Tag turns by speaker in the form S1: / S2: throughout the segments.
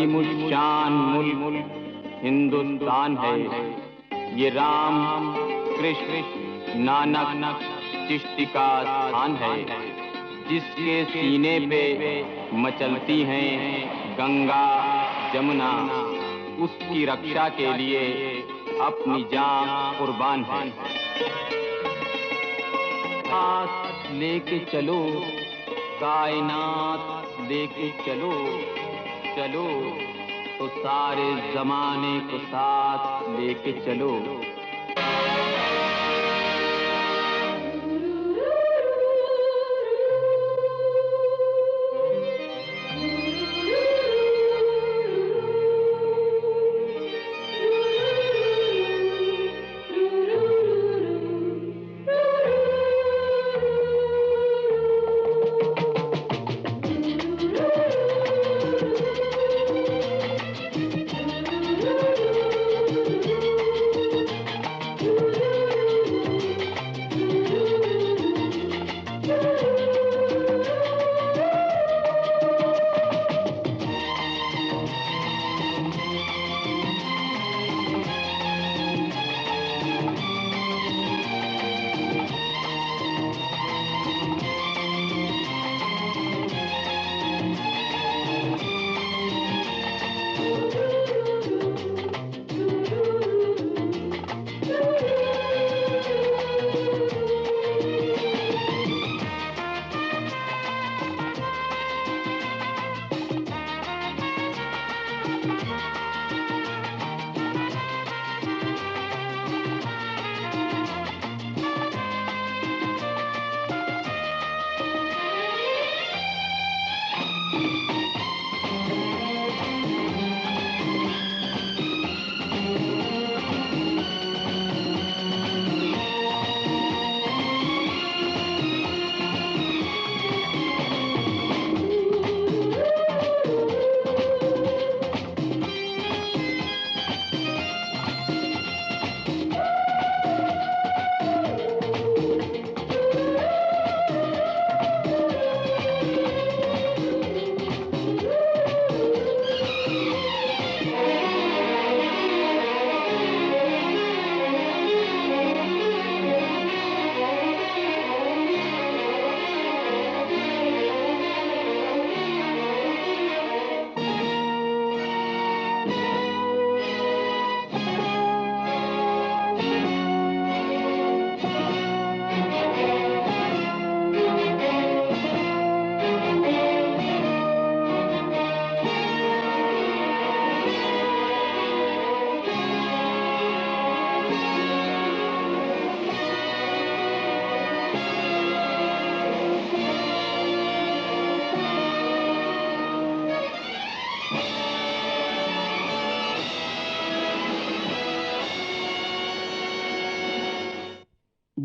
S1: अजीमुशान मुल्क हिंदुस्तान है। ये राम कृष्ण नानक चिश्ती का स्थान है, जिसके सीने पे मचलती हैं गंगा जमुना, उसकी रक्षा के लिए अपनी जान कुर्बान है। साथ लेके चलो, कायनात लेके चलो, चलो तो सारे जमाने को साथ लेके चलो।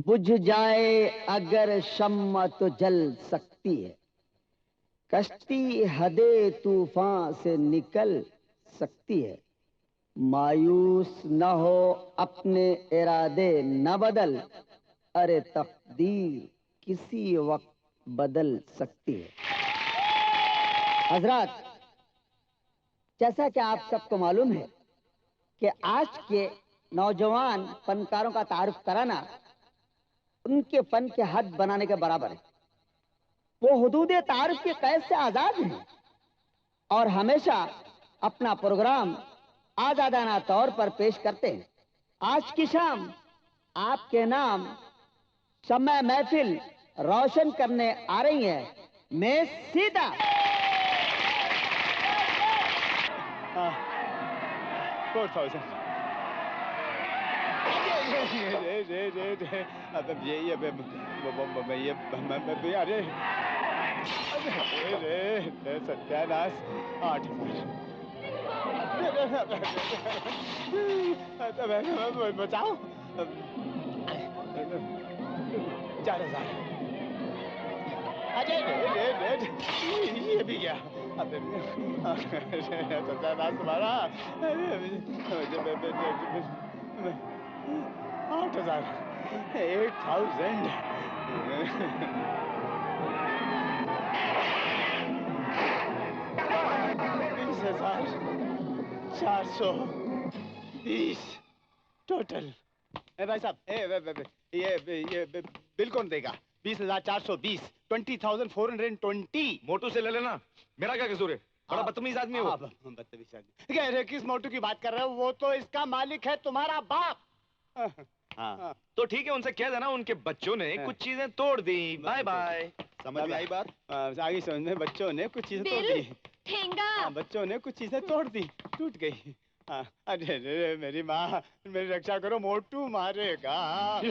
S2: बुझ जाए अगर शम्मा तो जल सकती है, कश्ती हदे तूफान से निकल सकती है। मायूस न हो, अपने इरादे न बदल, अरे तकदीर किसी वक्त बदल सकती है। हजरात, जैसा कि आप सबको मालूम है कि आज के नौजवान फनकारों का तारुफ कराना उनके फन के हद बनाने के बराबर है। वो हुदूद तारुफ के कैद से आजाद हैं और हमेशा अपना प्रोग्राम आजादाना तौर पर पेश करते हैं। आज की शाम आपके नाम शम्मा महफिल रोशन करने आ रही है मैं सीता।
S3: सत्यानाश 8 बचाओ 4000। अरे ये भी गया। सत्यानाश तुम्हारा 8000 8000 4,420 टोटल। भाई साहब, ये बिल कौन देगा? 20,420, 20,420।
S4: मोटू से ले लेना, मेरा क्या कसूर है? बड़ा बदतमीज आदमी है वो।
S3: बदतमीज आदमी। कह रहे किस मोटू की बात कर रहे हो? वो तो इसका मालिक है, तुम्हारा बाप।
S4: हाँ, तो ठीक है, उनसे कह देना उनके बच्चों ने कुछ चीजें तोड़ दी। Bye bye.
S3: समझ में आई बात? आगे समझ में, बच्चों ने कुछ चीजें तोड़ दी।
S5: ठेंगा।
S3: बच्चों ने कुछ चीजें तोड़ दी, टूट गई। अरे रे मेरी माँ, मेरी रक्षा करो, मोटू मारेगा।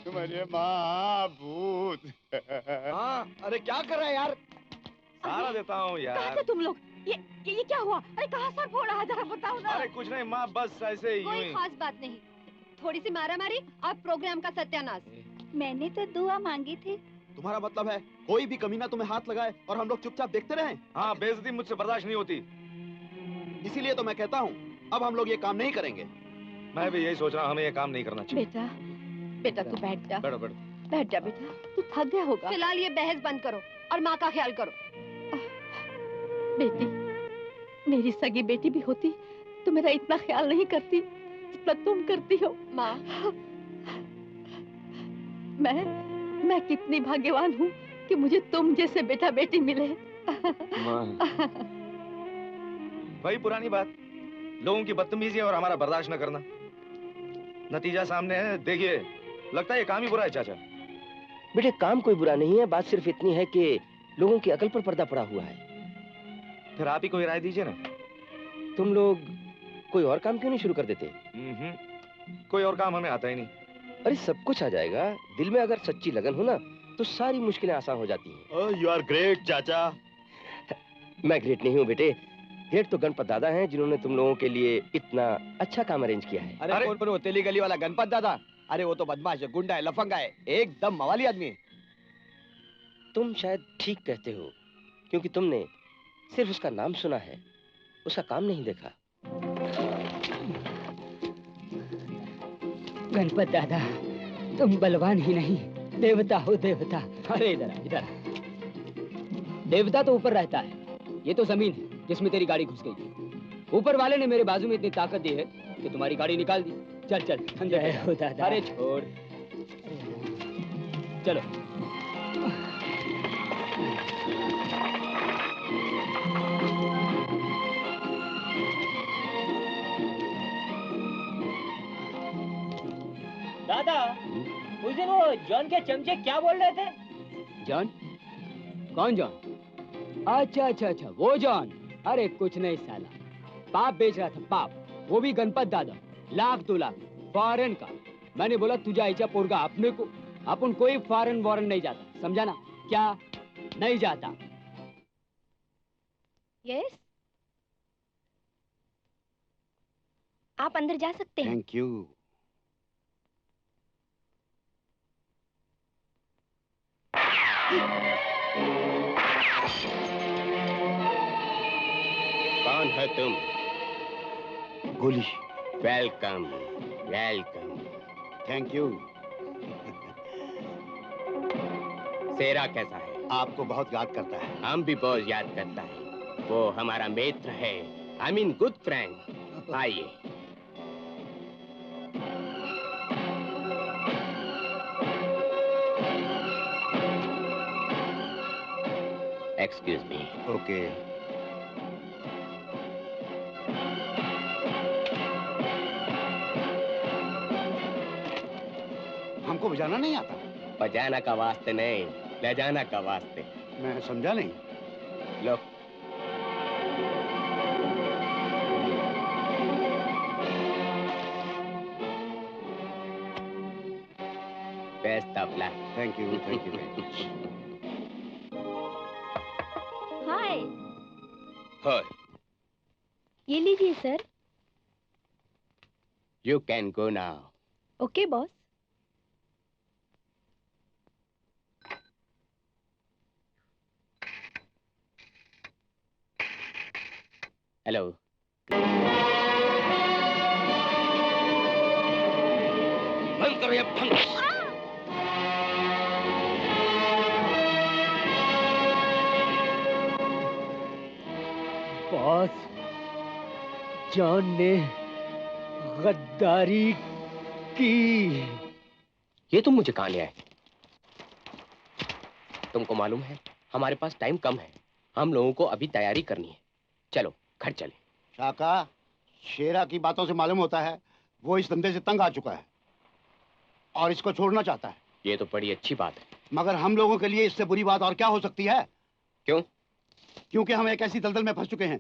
S3: तुम्हारी माँ भूत।
S4: हाँ, अरे क्या कर रहा है यार? सारा देता हूँ यार।
S5: कहाँ थे तुम लोग? ये क्या हुआ? अरे कहाँ सर फोड़ रहा है, जरा बताओ ना।
S4: अरे कुछ नहीं माँ, बस ऐसे ही।
S6: कोई खास बात नहीं, थोड़ी सी मारामारी और प्रोग्राम का सत्यानाश।
S5: मैंने तो दुआ मांगी थी।
S7: तुम्हारा मतलब है कोई भी कमीना तुम्हें हाथ लगाए और हम लोग चुपचाप देखते रहें?
S4: हाँ, बेइज्जती मुझसे बर्दाश्त नहीं होती।
S7: इसीलिए तो मैं कहता हूँ अब हम लोग ये काम नहीं करेंगे।
S4: मैं भी यही सोच रहा हूँ, हमें ये काम नहीं करना चाहिए।
S5: बेटा, बेटा तू बैठ जा।
S4: बैठो बैठो।
S5: बैठ जा बेटा, तू थक गया होगा।
S6: फिलहाल ये बहस बंद करो और माँ का ख्याल करो।
S5: बेटी, मेरी सगी बेटी भी होती तो मेरा इतना ख्याल नहीं करती जितना तुम करती हो।
S6: माँ,
S5: मैं कितनी भाग्यवान हूँ कि मुझे तुम जैसे बेटा बेटी मिले।
S4: वही पुरानी बात, लोगों की बदतमीजी और हमारा बर्दाश्त न करना। नतीजा सामने है, देखिए, लगता है ये काम ही बुरा है चाचा।
S8: बेटे काम कोई बुरा नहीं है, बात सिर्फ इतनी है कि लोगों की अकल पर पर्दा पड़ा हुआ है।
S4: फिर आप ही कोई राय दीजिए ना।
S8: तुम लोग कोई और काम क्यों नहीं शुरू कर देते?
S4: कोई और काम हमें आता ही नहीं।
S8: अरे सब कुछ आ जाएगा, दिल में अगर सच्ची लगन हो ना तो सारी मुश्किलें आसान हो जाती हैं।
S7: यू आर ग्रेट चाचा।
S8: मैं ग्रेट नहीं हूँ बेटे, ग्रेट तो गणपत दादा हैं जिन्होंने तुम लोगों के लिए इतना अच्छा काम अरेंज किया है।
S7: अरे कौन वो तेली गली वाला गणपत दादा? अरे वो तो बदमाश है, गुंडा है, लफंगा है, एकदम मवाली आदमी है।
S8: तुम शायद ठीक कहते हो, क्योंकि तुमने सिर्फ उसका नाम सुना है, उसका काम नहीं देखा।
S2: गणपत दादा, तुम बलवान ही नहीं, देवता हो देवता। अरे इधर इधर, देवता तो ऊपर रहता है, ये तो जमीन है जिसमें तेरी गाड़ी घुस गई। ऊपर वाले ने मेरे बाजू में इतनी ताकत दी है कि तुम्हारी गाड़ी निकाल दी। चल चल समझे हो दादा। अरे छोड़, चलो।
S9: दादा, उस दिन वो जॉन के चमचे क्या बोल रहे थे?
S2: जॉन? कौन जॉन? अच्छा अच्छा अच्छा, वो जॉन। अरे कुछ नहीं साला, पाप बेच रहा था, पाप। वो भी गणपत दादा, 1,00,000 2 लाख फॉरेन का। मैंने बोला तुझा ऐसा पोरगा अपने को, अपन कोई फॉरेन वॉरेन नहीं जाता, समझा ना? क्या नहीं जाता?
S6: यस, आप अंदर जा सकते हैं।
S7: Thank you.
S8: कौन है तुम?
S7: गोली।
S8: Welcome welcome.
S7: Thank you.
S8: सेरा कैसा है?
S7: आपको बहुत याद करता है।
S8: हम भी बहुत याद करता है, वो हमारा मित्र है, आई मीन गुड फ्रेंड। आइए। Excuse me.
S7: ओके। हमको बजाना नहीं आता।
S8: बजाना का वास्ते नहीं, ले जाना का वास्ते।
S7: मैं समझा नहीं।
S8: लो। Best of luck.
S7: Thank you very much.
S6: Hi,
S8: हो,
S6: ये लीजिए sir.
S8: You can go now.
S6: Okay boss.
S8: Hello. बंद करो ये भंग।
S9: जॉन ने गद्दारी की।
S8: ये तुम मुझे कहां ले आए? तुमको मालूम है हमारे पास टाइम कम है, हम लोगों को अभी तैयारी करनी है। चलो घर चले।
S10: शाका, शेरा की बातों से मालूम होता है वो इस धंधे से तंग आ चुका है और इसको छोड़ना चाहता है।
S8: ये तो बड़ी अच्छी बात है।
S10: मगर हम लोगों के लिए इससे बुरी बात और क्या हो सकती है?
S8: क्यों?
S10: क्योंकि हम एक ऐसी दलदल में फंस चुके हैं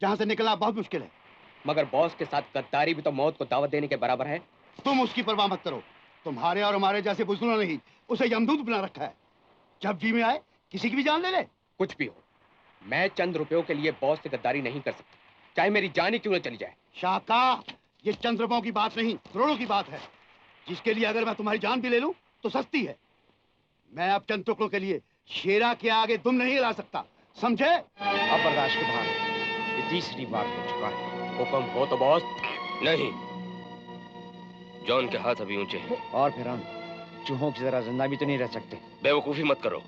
S10: जहां से निकलना बहुत मुश्किल है।
S8: मगर बॉस के साथ गद्दारी भी तो मौत को दावत देने के बराबर है।
S10: तुम उसकी परवाह मत करो। तुम्हारे और हमारे जैसे बुजुर्गों ने ही उसे यमदूत बना रखा है। जब जी में आए किसी की भी जान ले ले।
S8: कुछ भी हो, मैं चंद रुपयों के लिए बॉस से गद्दारी नहीं कर सकता, चाहे मेरी जान ही क्यों न चली जाए।
S10: शाका, ये चंद रुपयों की बात नहीं, करोड़ों की बात है, जिसके लिए अगर मैं तुम्हारी जान भी ले लूं तो सस्ती है। मैं अब चंद टुकड़ों के लिए शेरा के आगे दुम नहीं ला सकता, समझे?
S7: अब बर्दाश्त के बाहर है। ये तीसरी बार हो चुका है।
S8: हुक्म हो तो बॉस।
S11: नहीं, जॉन के हाथ अभी ऊंचे हैं।
S7: और फिर हम चूहों की जरा जिंदा भी तो नहीं रह सकते।
S11: बेवकूफी मत करो।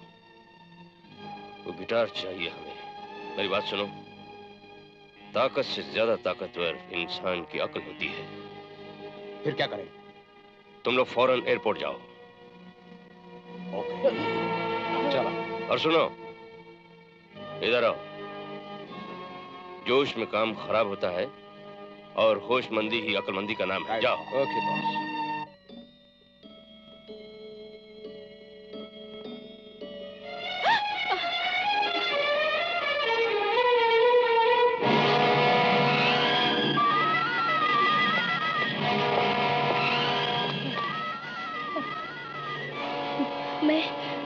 S11: वो गिटार चाहिए हमें। मेरी बात सुनो, ताकत से ज्यादा ताकतवर इंसान की अक्ल होती है।
S8: फिर क्या करें?
S11: तुम लोग फौरन एयरपोर्ट जाओ।
S8: ओके, चलो।
S11: और सुनो, इधर आओ। जोश में काम खराब होता है और होशमंदी ही अक्लमंदी का नाम है। जाओ।
S8: Okay boss.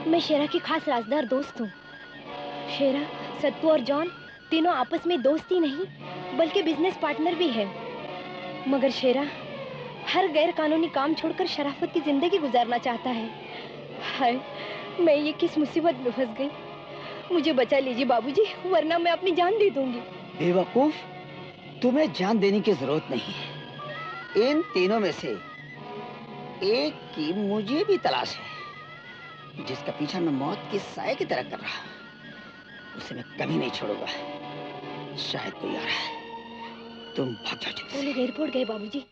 S12: मैं शेरा की खास राजदार दोस्त हूँ। शेरा, सत्तू और जॉन तीनों आपस में दोस्त ही नहीं बल्कि बिजनेस पार्टनर भी है। मगर शेरा हर गैर कानूनी काम छोड़कर शराफत की जिंदगी गुजारना चाहता है। हाय, मैं ये किस मुसीबत में फंस गई। मुझे बचा लीजिए बाबूजी, वरना मैं अपनी जान दे दूंगी।
S2: बेवकूफ, तुम्हें जान देने की जरूरत नहीं है। इन तीनों में से एक की मुझे भी तलाश है, जिसका पीछा मैं मौत के साए की तरह कर रहा हूं। उसे मैं कभी नहीं छोड़ूंगा। शायद कोई आ रहा है, तुम भाग जाओ जल्दी से।
S12: वो लोग एयरपोर्ट गए बाबूजी।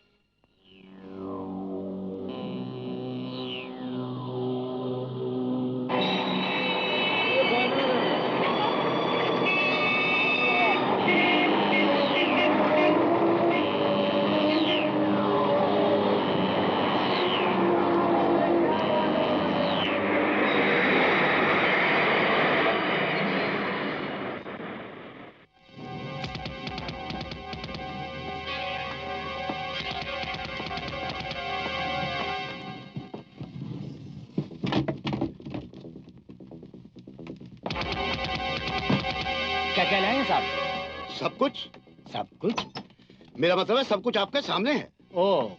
S9: क्या लाए हैं साहब?
S10: सब कुछ?
S9: सब कुछ?
S10: मेरा मतलब है सब कुछ आपके सामने है।
S9: ओह,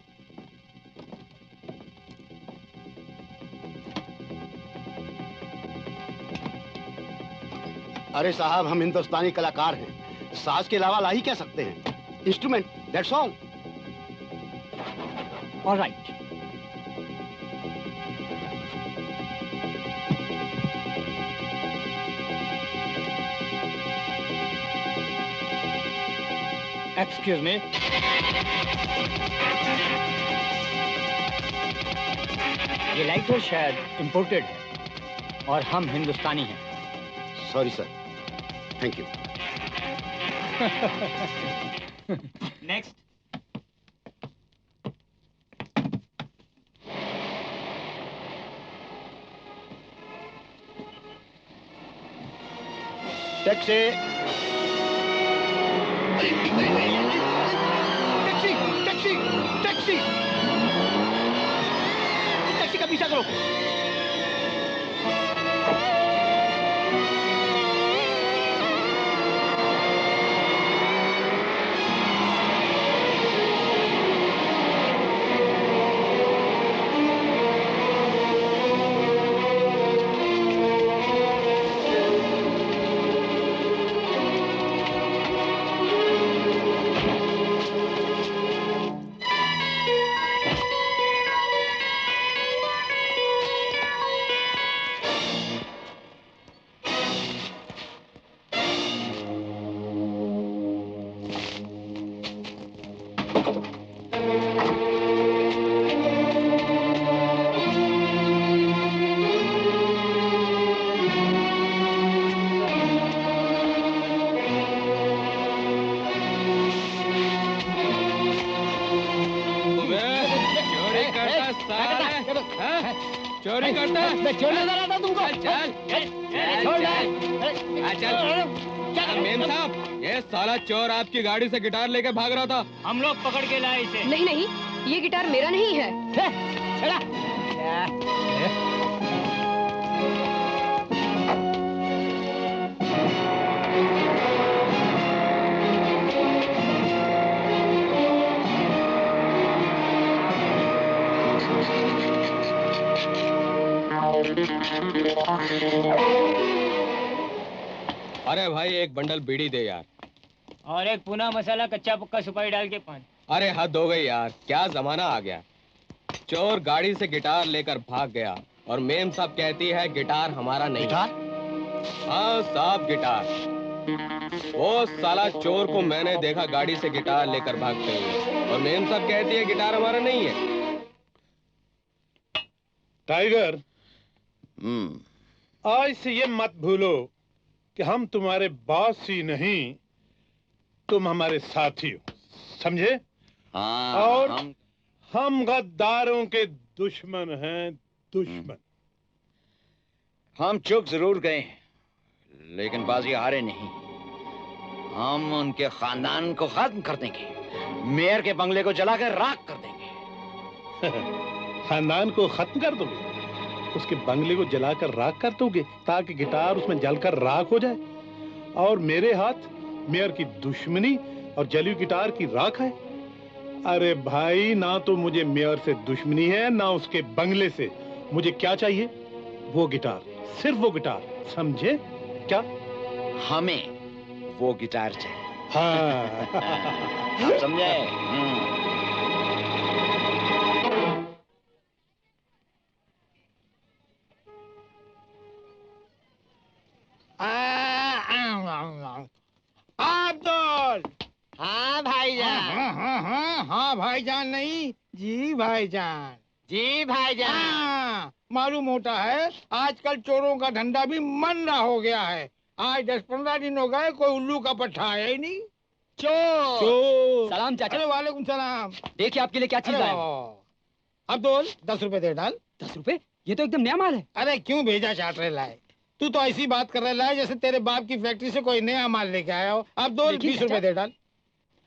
S10: अरे साहब, हम हिंदुस्तानी कलाकार हैं, साज के अलावा ला ही क्या सकते हैं? Instrument, that's all.
S9: Alright. Excuse me, ये लाइटर शायद इंपोर्टेड है और हम हिंदुस्तानी हैं।
S10: Sorry sir, thank you.
S9: Next.
S10: Taxi, taxi, taxi, taxi, taxi का पीछा करो।
S13: चोरी करता है?
S2: मैं चोर नजर आता तुमको?
S13: चल चल मेम साहब, ये साला चोर आपकी गाड़ी से गिटार लेके भाग रहा था।
S9: हम लोग पकड़ के लाए इसे।
S6: नहीं नहीं, ये गिटार मेरा नहीं है।
S13: अरे भाई एक बंडल बीड़ी दे यार।
S9: और एक पूना मसाला कच्चा पक्का सुपारी डाल के पान।
S13: अरे हद हो गई यार, क्या जमाना आ गया। चोर गाड़ी से गिटार लेकर भाग गया और मेम साहब कहती है गिटार हमारा नहीं।
S10: गिटार?
S13: हाँ साहब गिटार। वो साला चोर को मैंने देखा गाड़ी से गिटार लेकर भागते हुए और मेम साहब कहती है गिटार हमारा नहीं है।
S14: टाइगर, आज से ये मत भूलो कि हम तुम्हारे बॉस ही नहीं, तुम हमारे साथी हो, समझे?
S15: हाँ,
S14: और हम गद्दारों के दुश्मन हैं, दुश्मन।
S15: हम चूक जरूर गए लेकिन बाजी हारे नहीं। हम उनके खानदान को खत्म कर देंगे, मेयर के बंगले को जलाकर राख कर देंगे।
S14: खानदान को खत्म कर दोगे? उसके बंगले को जलाकर राख कर दोगे ताकि गिटार उसमें जलकर राख हो जाए? और मेरे हाथ मेयर की दुश्मनी और जली गिटार की राख है? अरे भाई, ना तो मुझे मेयर से दुश्मनी है ना उसके बंगले से। मुझे क्या चाहिए? वो गिटार, सिर्फ वो गिटार, समझे? क्या?
S15: हमें वो गिटार चाहिए।
S14: हाँ।
S15: आप समझे?
S16: अब्दुल। हाँ भाईजान। हाँ भाईजान नहीं, जी भाईजान। जी भाईजान। हाँ, मालूम होता है आजकल चोरों का धंधा भी मंदा हो गया है। आज 10-15 दिन हो गए कोई उल्लू का पट्टा आया ही नहीं। चोर।
S2: सलाम चाचा।
S16: अरे वालेकुम सलाम।
S2: देखिए आपके लिए क्या चीज लाया।
S16: अब्दुल 10 रुपए दे डाल।
S2: 10 रुपए? ये तो एकदम नया माल है।
S16: अरे क्यों भेजा चाट रहे लाए? तू तो ऐसी बात कर रहा है जैसे तेरे बाप की फैक्ट्री से कोई नया माल लेके आया हो। अब 20 रुपए दे डाल।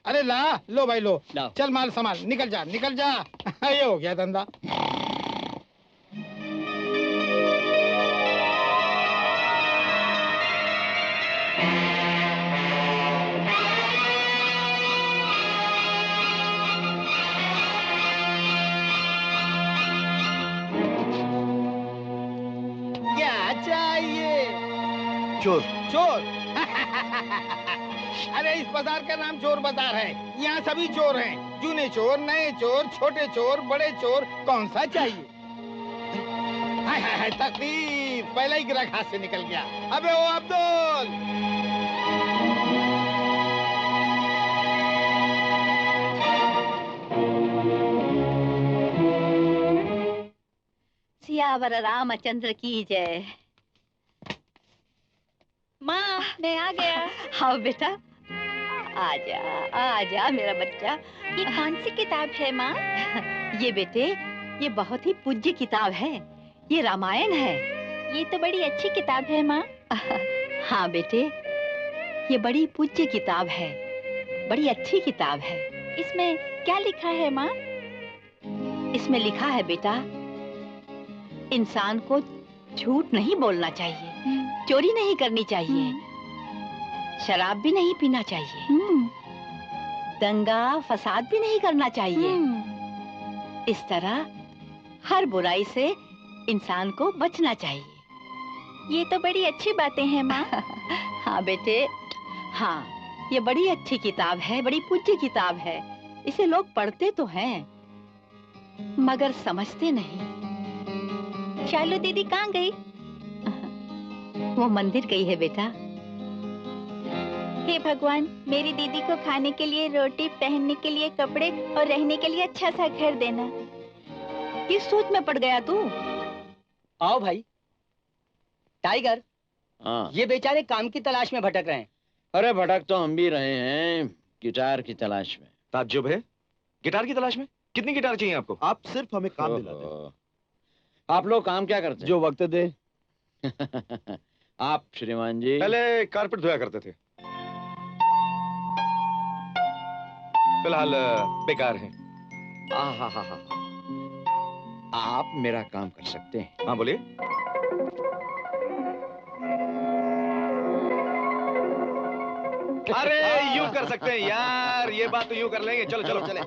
S16: अरे ला, लो भाई लो। चल माल संभाल, निकल जा निकल जा। ये हो गया धंधा। क्या चाहिए?
S10: चोर।
S16: चोर? अरे इस बाजार का नाम चोर बाजार है। यहाँ सभी चोर हैं, जूने चोर, नए चोर, छोटे चोर, बड़े चोर। कौन सा चाहिए? हाय हाय हाय, तकलीफ, पहला ही ग्राहक हाथ से निकल गया। अबे ओ अब्दुल।
S5: सियावर रामचंद्र की जय।
S12: माँ, मैं आ गया।
S5: हाँ बेटा, आजा आजा मेरा बच्चा।
S12: ये कौन सी किताब है माँ?
S5: ये बेटे, ये बहुत ही पूज्य किताब है। ये रामायण है।
S12: ये तो बड़ी अच्छी किताब है माँ।
S5: हाँ बेटे, ये बड़ी पूज्य किताब है, बड़ी अच्छी किताब है।
S12: इसमें क्या लिखा है माँ?
S5: इसमें लिखा है बेटा, इंसान को झूठ नहीं बोलना चाहिए, चोरी नहीं करनी चाहिए, शराब भी नहीं पीना चाहिए, दंगा फसाद भी नहीं करना चाहिए। इस तरह हर बुराई से इंसान को बचना चाहिए।
S12: ये तो बड़ी अच्छी बातें हैं माँ।
S5: हाँ बेटे, हाँ, ये बड़ी अच्छी किताब है, बड़ी पूज्य किताब है। इसे लोग पढ़ते तो हैं मगर समझते नहीं।
S12: शालू दीदी कहाँ गई?
S5: वो मंदिर गई है बेटा।
S12: हे भगवान, मेरी दीदी को खाने के लिए रोटी, पहनने के लिए कपड़े और रहने के लिए अच्छा सा घर देना।
S5: किस सोच में पड़ गया तू?
S2: आओ भाई। टाइगर,
S15: हाँ।
S2: ये बेचारे काम की तलाश में भटक रहे हैं।
S15: अरे भटक तो हम भी रहे हैं, गिटार की तलाश में।
S4: ताज्जुब है, गिटार की तलाश में? कितनी गिटार चाहिए आपको?
S7: आप सिर्फ हमें काम दिलाते हैं।
S15: आप लोग काम क्या करते हैं?
S7: जो वक्त दे।
S15: आप श्रीमान जी
S4: पहले कारपेट धोया करते थे, फिलहाल बेकार हैं।
S15: हाँ, आप मेरा काम कर सकते हैं।
S4: हाँ बोलिए। अरे यूं कर सकते हैं यार, ये बात तो यूं कर लेंगे। चलो चलो चले।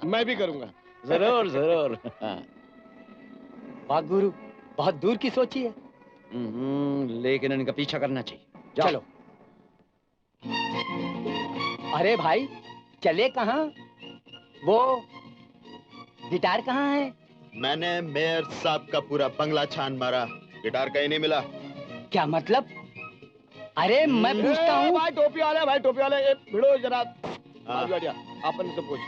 S7: मैं भी करूंगा।
S15: जरूर जरूर।
S9: वाह गुरु, बहुत दूर की सोची है।
S15: लेकिन इनका पीछा करना चाहिए। जाओ।
S9: चलो। अरे भाई चले कहाँ? वो गिटार कहाँ है?
S10: मैंने मेयर साहब का पूरा बंगला छान मारा, गिटार कहीं नहीं मिला।
S9: क्या मतलब? अरे मैं पूछता हूँ।
S7: भाई टोपी वाले, भाई टोपी वाले, भिड़ो जरा। अपन से पूछ।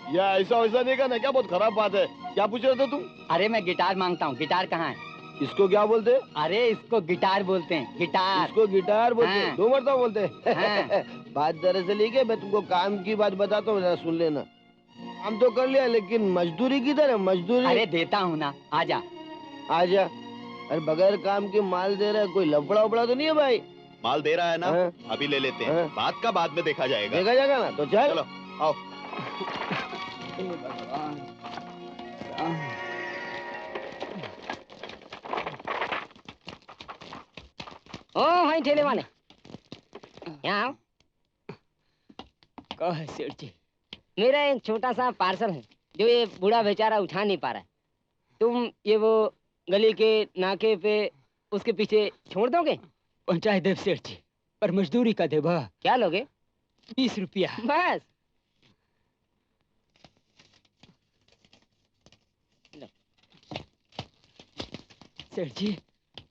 S7: ये ऐसा वैसा नहीं करना क्या, बहुत खराब बात है। क्या पूछ रहे थे तुम?
S9: अरे मैं गिटार मांगता हूँ, गिटार कहाँ है?
S7: इसको क्या बोलते?
S9: अरे इसको गिटार बोलते हैं, गिटार।
S7: इसको गिटार बोलते हैं?
S9: हाँ।
S7: दो मरतबा बोलते हैं।
S9: हाँ।
S7: बात दरअसल ये कि मैं तुमको काम की बात बताता हूँ, जरा सुन लेना। काम तो कर लिया, लेकिन मजदूरी किधर है? मजदूरी।
S9: अरे देता हूँ ना, आजा।
S7: आजा। अरे बगैर काम के माल दे रहा है, कोई लफड़ा उपड़ा तो नहीं है भाई?
S10: माल दे रहा है ना?
S7: हाँ।
S10: अभी ले लेते हैं। बात का बाद में देखा जाएगा।
S7: देखा जाएगा ना, तो चल।
S10: चलो आओ।
S17: ओ भाई ठेले वाले, यहाँ आओ।
S9: कहो सेठ जी।
S17: मेरा एक छोटा सा पार्सल है जो ये बूढ़ा बेचारा उठा नहीं पा रहा है। तुम ये वो गली के नाके पे उसके पीछे छोड़ दोगे?
S9: पहुंचाए देव सेठ जी, पर मजदूरी का देवा।
S17: क्या लोगे?
S9: 20 रुपया
S17: बस।
S9: सेठ जी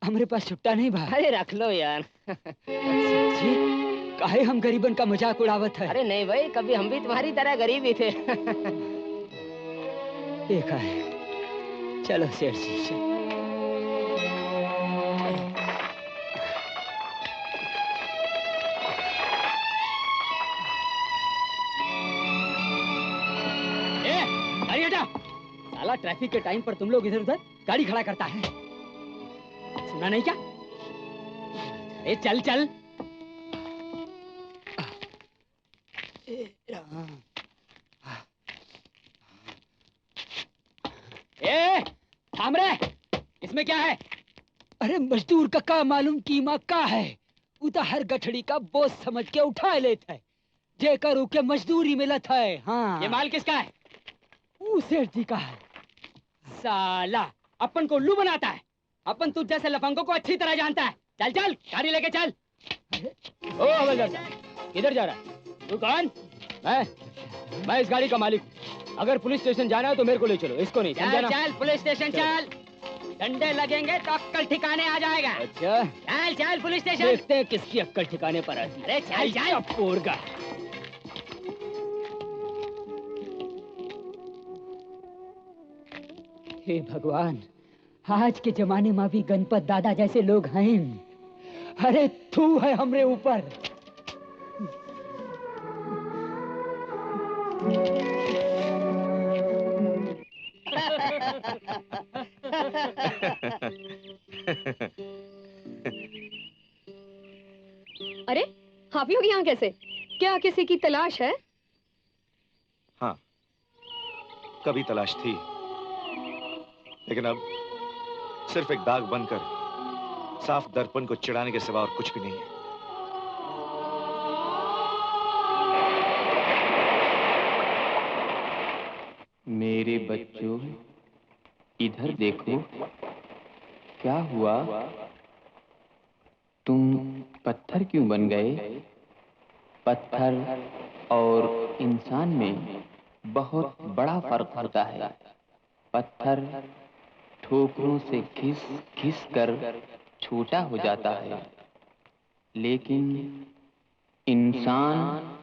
S9: हमारे पास छुट्टा नहीं भाई।
S17: अरे रख लो यार।
S9: सेठ जी काहे हम गरीबन का मजाक उड़ावत है?
S17: अरे नहीं भाई, कभी हम भी तुम्हारी तरह गरीब ही थे।
S9: देखा है। चलो सेठ जी। अरे हटा, साला ट्रैफिक के टाइम पर तुम लोग इधर उधर गाड़ी खड़ा करता है, सुना नहीं क्या? अरे चल चल। ए, थाम रे, इसमें क्या है? अरे मजदूर का मालूम कीमा का है, उता हर गठड़ी का बोझ समझ के उठा लेता है, जेकर उके मजदूरी मिलत है। हाँ। ये माल किसका है? सेठ जी का है। साला अपन को उल्लू बनाता है, अपन तुझ जैसे लफंगों को अच्छी तरह जानता है। चल चल गाड़ी लेके चल। ओ हवलदार साहब, किधर जा रहा है? तू कौन? मैं इस गाड़ी का मालिक। अगर पुलिस स्टेशन जाना है तो मेरे को ले चलो, इसको नहीं।
S17: चल चल पुलिस स्टेशन चल, डंडे लगेंगे तो अक्कल ठिकाने आ जाएगा।
S9: अच्छा
S17: चल चल पुलिस स्टेशन।
S9: देखते हैं किसकी अक्कल ठिकाने पर आती है।
S17: अरे चल चल।
S9: पोरगा। हे भगवान, आज के जमाने में भी गणपत दादा जैसे लोग हैं। अरे तू है हमरे ऊपर।
S6: अरे आप लोग यहाँ कैसे? क्या किसी की तलाश है?
S4: हाँ, कभी तलाश थी, लेकिन अब सिर्फ एक दाग बनकर साफ दर्पण को चिढ़ाने के सिवा और कुछ भी नहीं है।
S1: मेरे बच्चों इधर देखो, क्या हुआ? तुम पत्थर क्यों बन गए? पत्थर और इंसान में बहुत बड़ा फर्क होता है। पत्थर ठोकरों से घिस घिस कर छोटा हो जाता है, लेकिन इंसान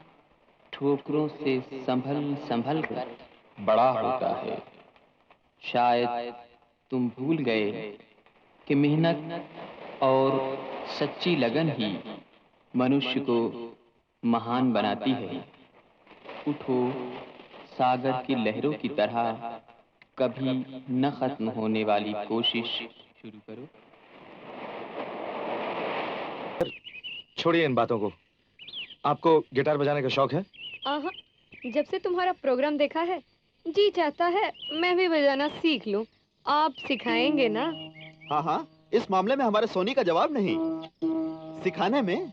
S1: ठोकरों से संभल संभल कर बड़ा होता है। शायद तुम भूल गए कि मेहनत और सच्ची लगन ही मनुष्य को महान बनाती है। उठो, सागर की लहरों की तरह कभी न खत्म होने वाली कोशिश शुरू करो।
S4: छोड़िए इन बातों को। आपको गिटार बजाने का शौक है?
S6: आहा, जब से तुम्हारा प्रोग्राम देखा है जी चाहता है मैं भी बजाना सीख लूं। आप सिखाएंगे ना?
S3: हाँ हाँ, इस मामले में हमारे सोनी का जवाब नहीं। सिखाने में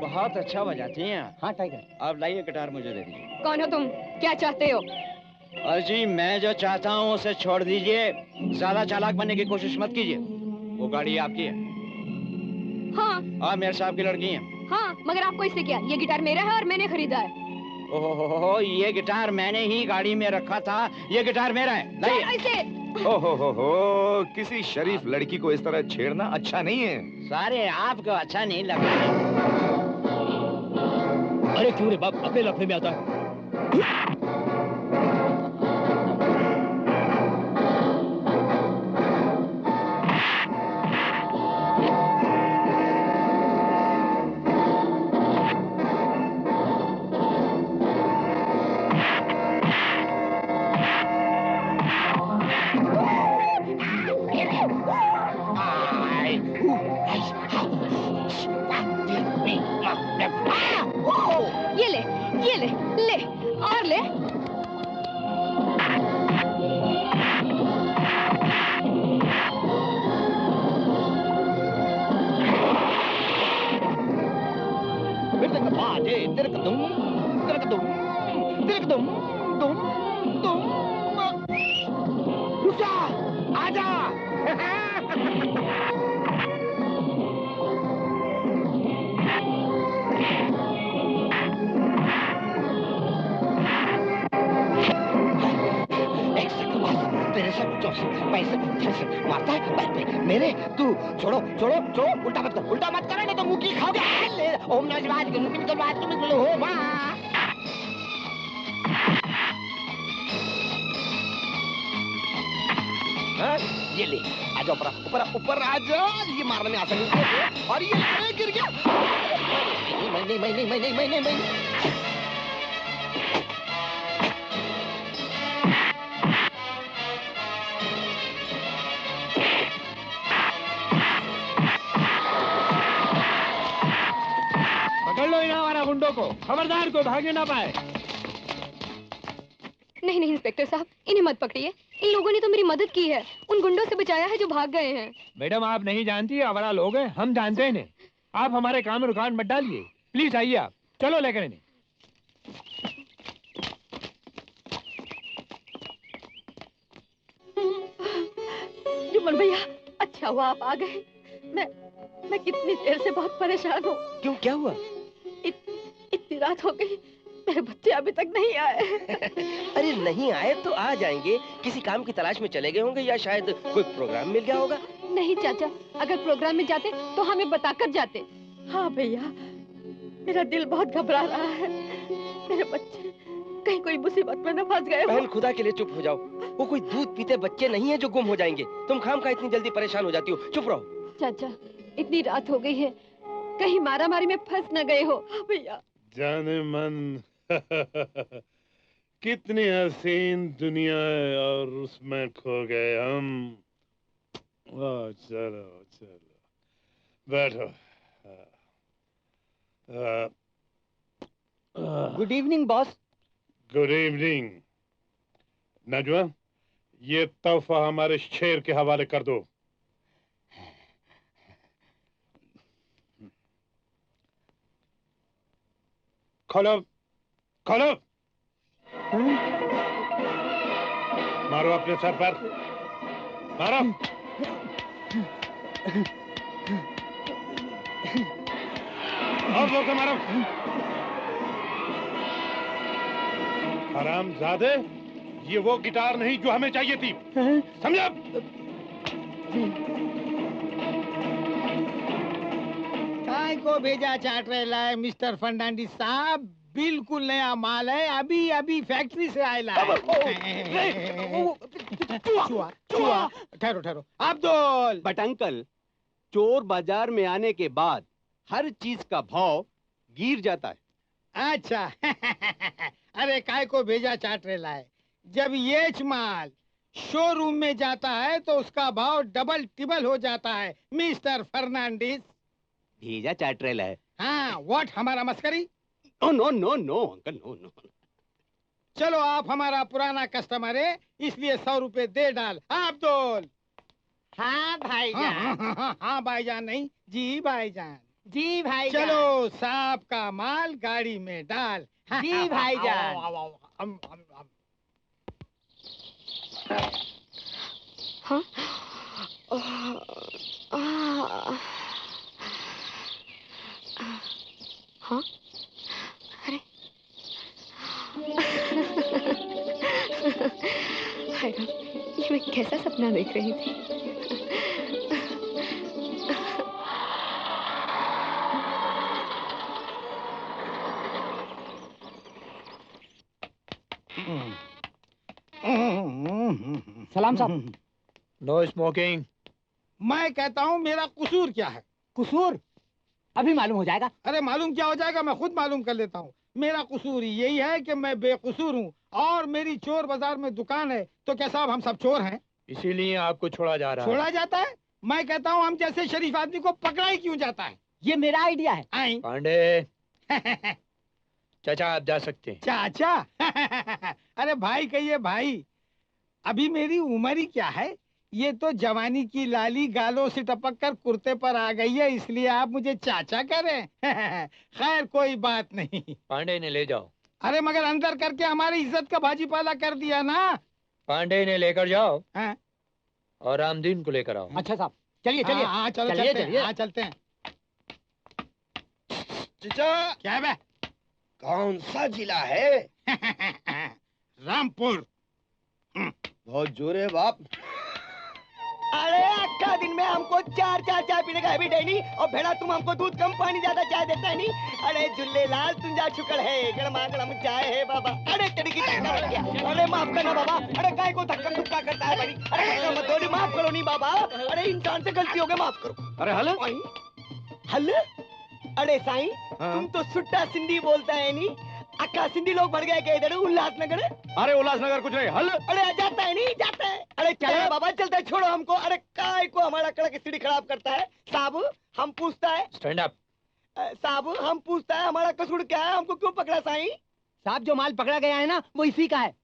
S15: बहुत अच्छा बजाती हैं।
S2: हाँ टाइगर,
S15: आप लाइए गिटार मुझे दे दीजिए।
S6: कौन हो तुम? क्या चाहते हो?
S15: अजी मैं जो चाहता हूँ उसे छोड़ दीजिए। ज्यादा चालाक बनने की कोशिश मत कीजिए। वो गाड़ी आपकी है।
S6: हाँ।
S15: आप मेरे साहब की लड़की हैं।
S6: हाँ, मगर आपको इससे क्या? ये गिटार मेरा है और मैंने खरीदा है।
S15: ओहो, ये गिटार मैंने ही गाड़ी में रखा था। ये गिटार मेरा है। लाइए।
S4: ओहो, किसी शरीफ लड़की को इस तरह छेड़ना अच्छा नहीं है।
S15: सारे आपको अच्छा नहीं लगा।
S9: अरे क्यों रे बाप, अपने लफड़े में आता है।
S6: ये ले, ले और ले।
S16: रुक जा, आजा।
S8: तेरे से 64 मारता है पैर पे मेरे। तू छोड़ो छोड़ो छोड़ो, उल्टा मत कर नहीं तो मुंह की खाओगे। ओम नमः शिवाय हो मां। ये ले, आजा ऊपर ऊपर ऊपर आजा। ये मारने में आसानी है। और ये गिर गया। मैं
S9: पकड़ लो इन हमारा गुंडों को, खबरदार को भागने ना पाए।
S6: नहीं नहीं इंस्पेक्टर साहब, इन्हें मत पकड़िए। इन लोगों ने तो मेरी मदद की है, उन गुंडों से बचाया है जो भाग गए हैं।
S9: मैडम आप नहीं जानती, आवारा लोग हैं, हम जानते हैं इन्हें। आप हमारे काम में रुकावट मत डालिए। प्लीज आइए आप, चलो लेकर इन्हें।
S5: जुम्मन भैया, अच्छा हुआ आप आ गए। मैं कितनी देर से बहुत परेशान हूँ।
S8: क्यों, क्या हुआ?
S5: इतनी रात हो गई, मेरे बच्चे अभी तक नहीं आए।
S8: अरे नहीं आए तो आ जाएंगे। किसी काम की तलाश में चले गए होंगे या शायद कोई प्रोग्राम मिल गया होगा।
S6: नहीं चाचा, अगर प्रोग्राम में जाते तो हमें बताकर जाते।
S5: हाँ भैया, मेरा दिल बहुत घबरा रहा है। मेरे बच्चे कहीं कोई मुसीबत में न फंस गए।
S8: बहन खुदा के लिए चुप हो जाओ। वो कोई दूध पीते बच्चे नहीं है जो गुम हो जाएंगे। तुम खामखा इतनी जल्दी परेशान हो जाती हो। चुप रहो।
S6: चाचा, इतनी रात हो गई है, कहीं मारामारी में फंस न गए हो। भैया
S14: जाने मन कितनी हसीन दुनिया है और उसमें खो गए हम। चलो चलो बैठो।
S2: Good evening boss.
S14: Good evening. Najwa, ये तोहफा हमारे शेर के हवाले कर दो। खोलो खोलो। मारो अपने सर पर, मारो। और जोर से मारो। हरामजादे, ये वो गिटार नहीं जो हमें चाहिए थी, समझा?
S16: काय को भेजा चाट रहे है मिस्टर फर्नांडिस साहब? बिल्कुल नया माल है, अभी अभी फैक्ट्री से आयला है। ठहरो ठहरो अब्दुल।
S3: बट अंकल, चोर बाजार में आने के बाद हर चीज का भाव गिर जाता है।
S16: अच्छा अरे काय को भेजा चाट रहे लाए। जब ये माल शोरूम में जाता है तो उसका भाव डबल टिबल हो जाता है मिस्टर फर्नांडिस।
S18: भेजा चाट रहे है।
S16: हाँ व्हाट हमारा मस्करी?
S18: No no no no uncle no no.
S16: चलो आप हमारा पुराना कस्टमर है इसलिए 100 रुपए दे डाल। आप दोल।
S8: हाँ भाईजान।
S16: हाँ भाईजान नहीं जी भाईजान।
S8: जी भाईजान।
S16: चलो सांप का माल गाड़ी में डाल।
S8: जी भाईजान।
S6: हाँ हाँ अरे हाय राम, ये मैं कैसा सपना देख रही थी।
S9: सलाम साहब। No smoking.
S16: मैं कहता हूँ मेरा कसूर क्या है?
S9: कसूर अभी मालूम हो जाएगा।
S16: अरे मालूम क्या हो जाएगा, मैं खुद मालूम कर लेता हूँ। मेरा कसूर यही है कि मैं बेकसूर हूँ और मेरी चोर बाजार में दुकान है। तो क्या साहब हम सब चोर हैं?
S14: इसीलिए आपको छोड़ा जा रहा है।
S16: छोड़ा जाता है? मैं कहता हूँ हम जैसे शरीफ आदमी को पकड़ा ही क्यों जाता है?
S9: ये मेरा आइडिया है।
S14: पांडे चाचा आप जा सकते हैं।
S16: चाचा अरे भाई कहिए भाई, अभी मेरी उम्र ही क्या है। ये तो जवानी की लाली गालों से टपक कर कुर्ते पर आ गई है, इसलिए आप मुझे चाचा करें। खैर कोई बात नहीं।
S14: पांडे ने ले जाओ।
S16: अरे मगर अंदर करके हमारी इज्जत का भाजीपाला कर दिया ना।
S14: पांडे ने लेकर जाओ।
S16: हाँ?
S14: और रामदीन को लेकर आओ।
S9: अच्छा साहब चलिए चलिए।
S16: हाँ चलो चलते हैं।
S10: चचा
S16: क्या है बे?
S10: कौन सा जिला है?
S16: रामपुर।
S10: बहुत जोर है बाप।
S8: अरे अक्का दिन में हमको चार चाय पीने का हैबिट है नहीं, और भेड़ा तुम हमको दूध कम पानी ज्यादा चाय देता है नहीं। अरे जुल्ले लाल तुम जा शुक्र है, गरमा गरम चाय है बाबा। अरे तेरी की धक्का लग गया। अरे माफ करना बाबा। अरे काय को धक्का धुक्का करता है भाई? अरे मत थोड़ी माफ करो नहीं बाबा। अरे इंसान से गलती हो गई, माफ करो।
S10: अरे हल
S8: हल? अरे साईं तुम तो सुट्टा सिंधी बोलता है नहीं। अक्का सिंधी लोग बढ़ गए क्या इधर उल्लासनगर?
S10: अरे उल्लासनगर कुछ नहीं, हल।
S8: अरे जाता है नहीं जाता है। अरे चलो बाबा चलता है, छोड़ो हमको। अरे काय को हमारा कड़क सीढ़ी खराब करता है? साहब हम पूछता है।
S14: Stand up.
S8: साहब हम पूछता है हमारा कसूर क्या है, हमको क्यों पकड़ा साईं?
S9: साहब जो माल पकड़ा गया है ना वो इसी का है।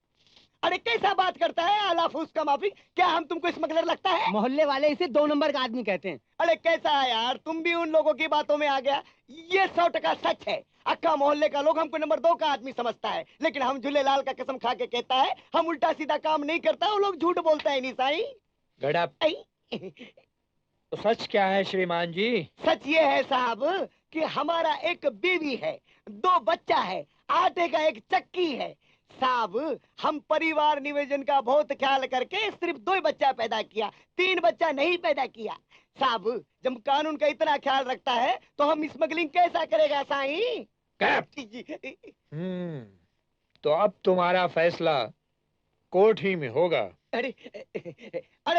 S8: अरे कैसा बात करता है अल्लाह फूस का माफी? क्या हम तुमको स्मगलर लगता है?
S9: मोहल्ले वाले इसे 2 नंबर का आदमी कहते हैं।
S8: अरे कैसा है यार, तुम भी उन लोगों की बातों में आ गया। ये 100% सच है। अक्का मोहल्ले का लोग हमको नंबर 2 का आदमी समझता है, लेकिन हम झूलेलाल का कसम खा के कहता है हम उल्टा सीधा काम नहीं करता। वो लोग झूठ बोलता है नहीं साईं।
S14: गड़प। तो सच क्या है श्रीमान जी?
S8: सच ये है साहब कि हमारा एक बीवी है, 2 बच्चा है, आटे का एक चक्की है। साहब हम परिवार नियोजन का बहुत ख्याल करके सिर्फ 2 बच्चा पैदा किया, 3 बच्चा नहीं पैदा किया। साहब जब कानून का इतना ख्याल रखता है तो हम स्मगलिंग कैसा करेगा साईं?
S14: तो अब तुम्हारा फैसला कोर्ट ही में होगा।
S8: अरे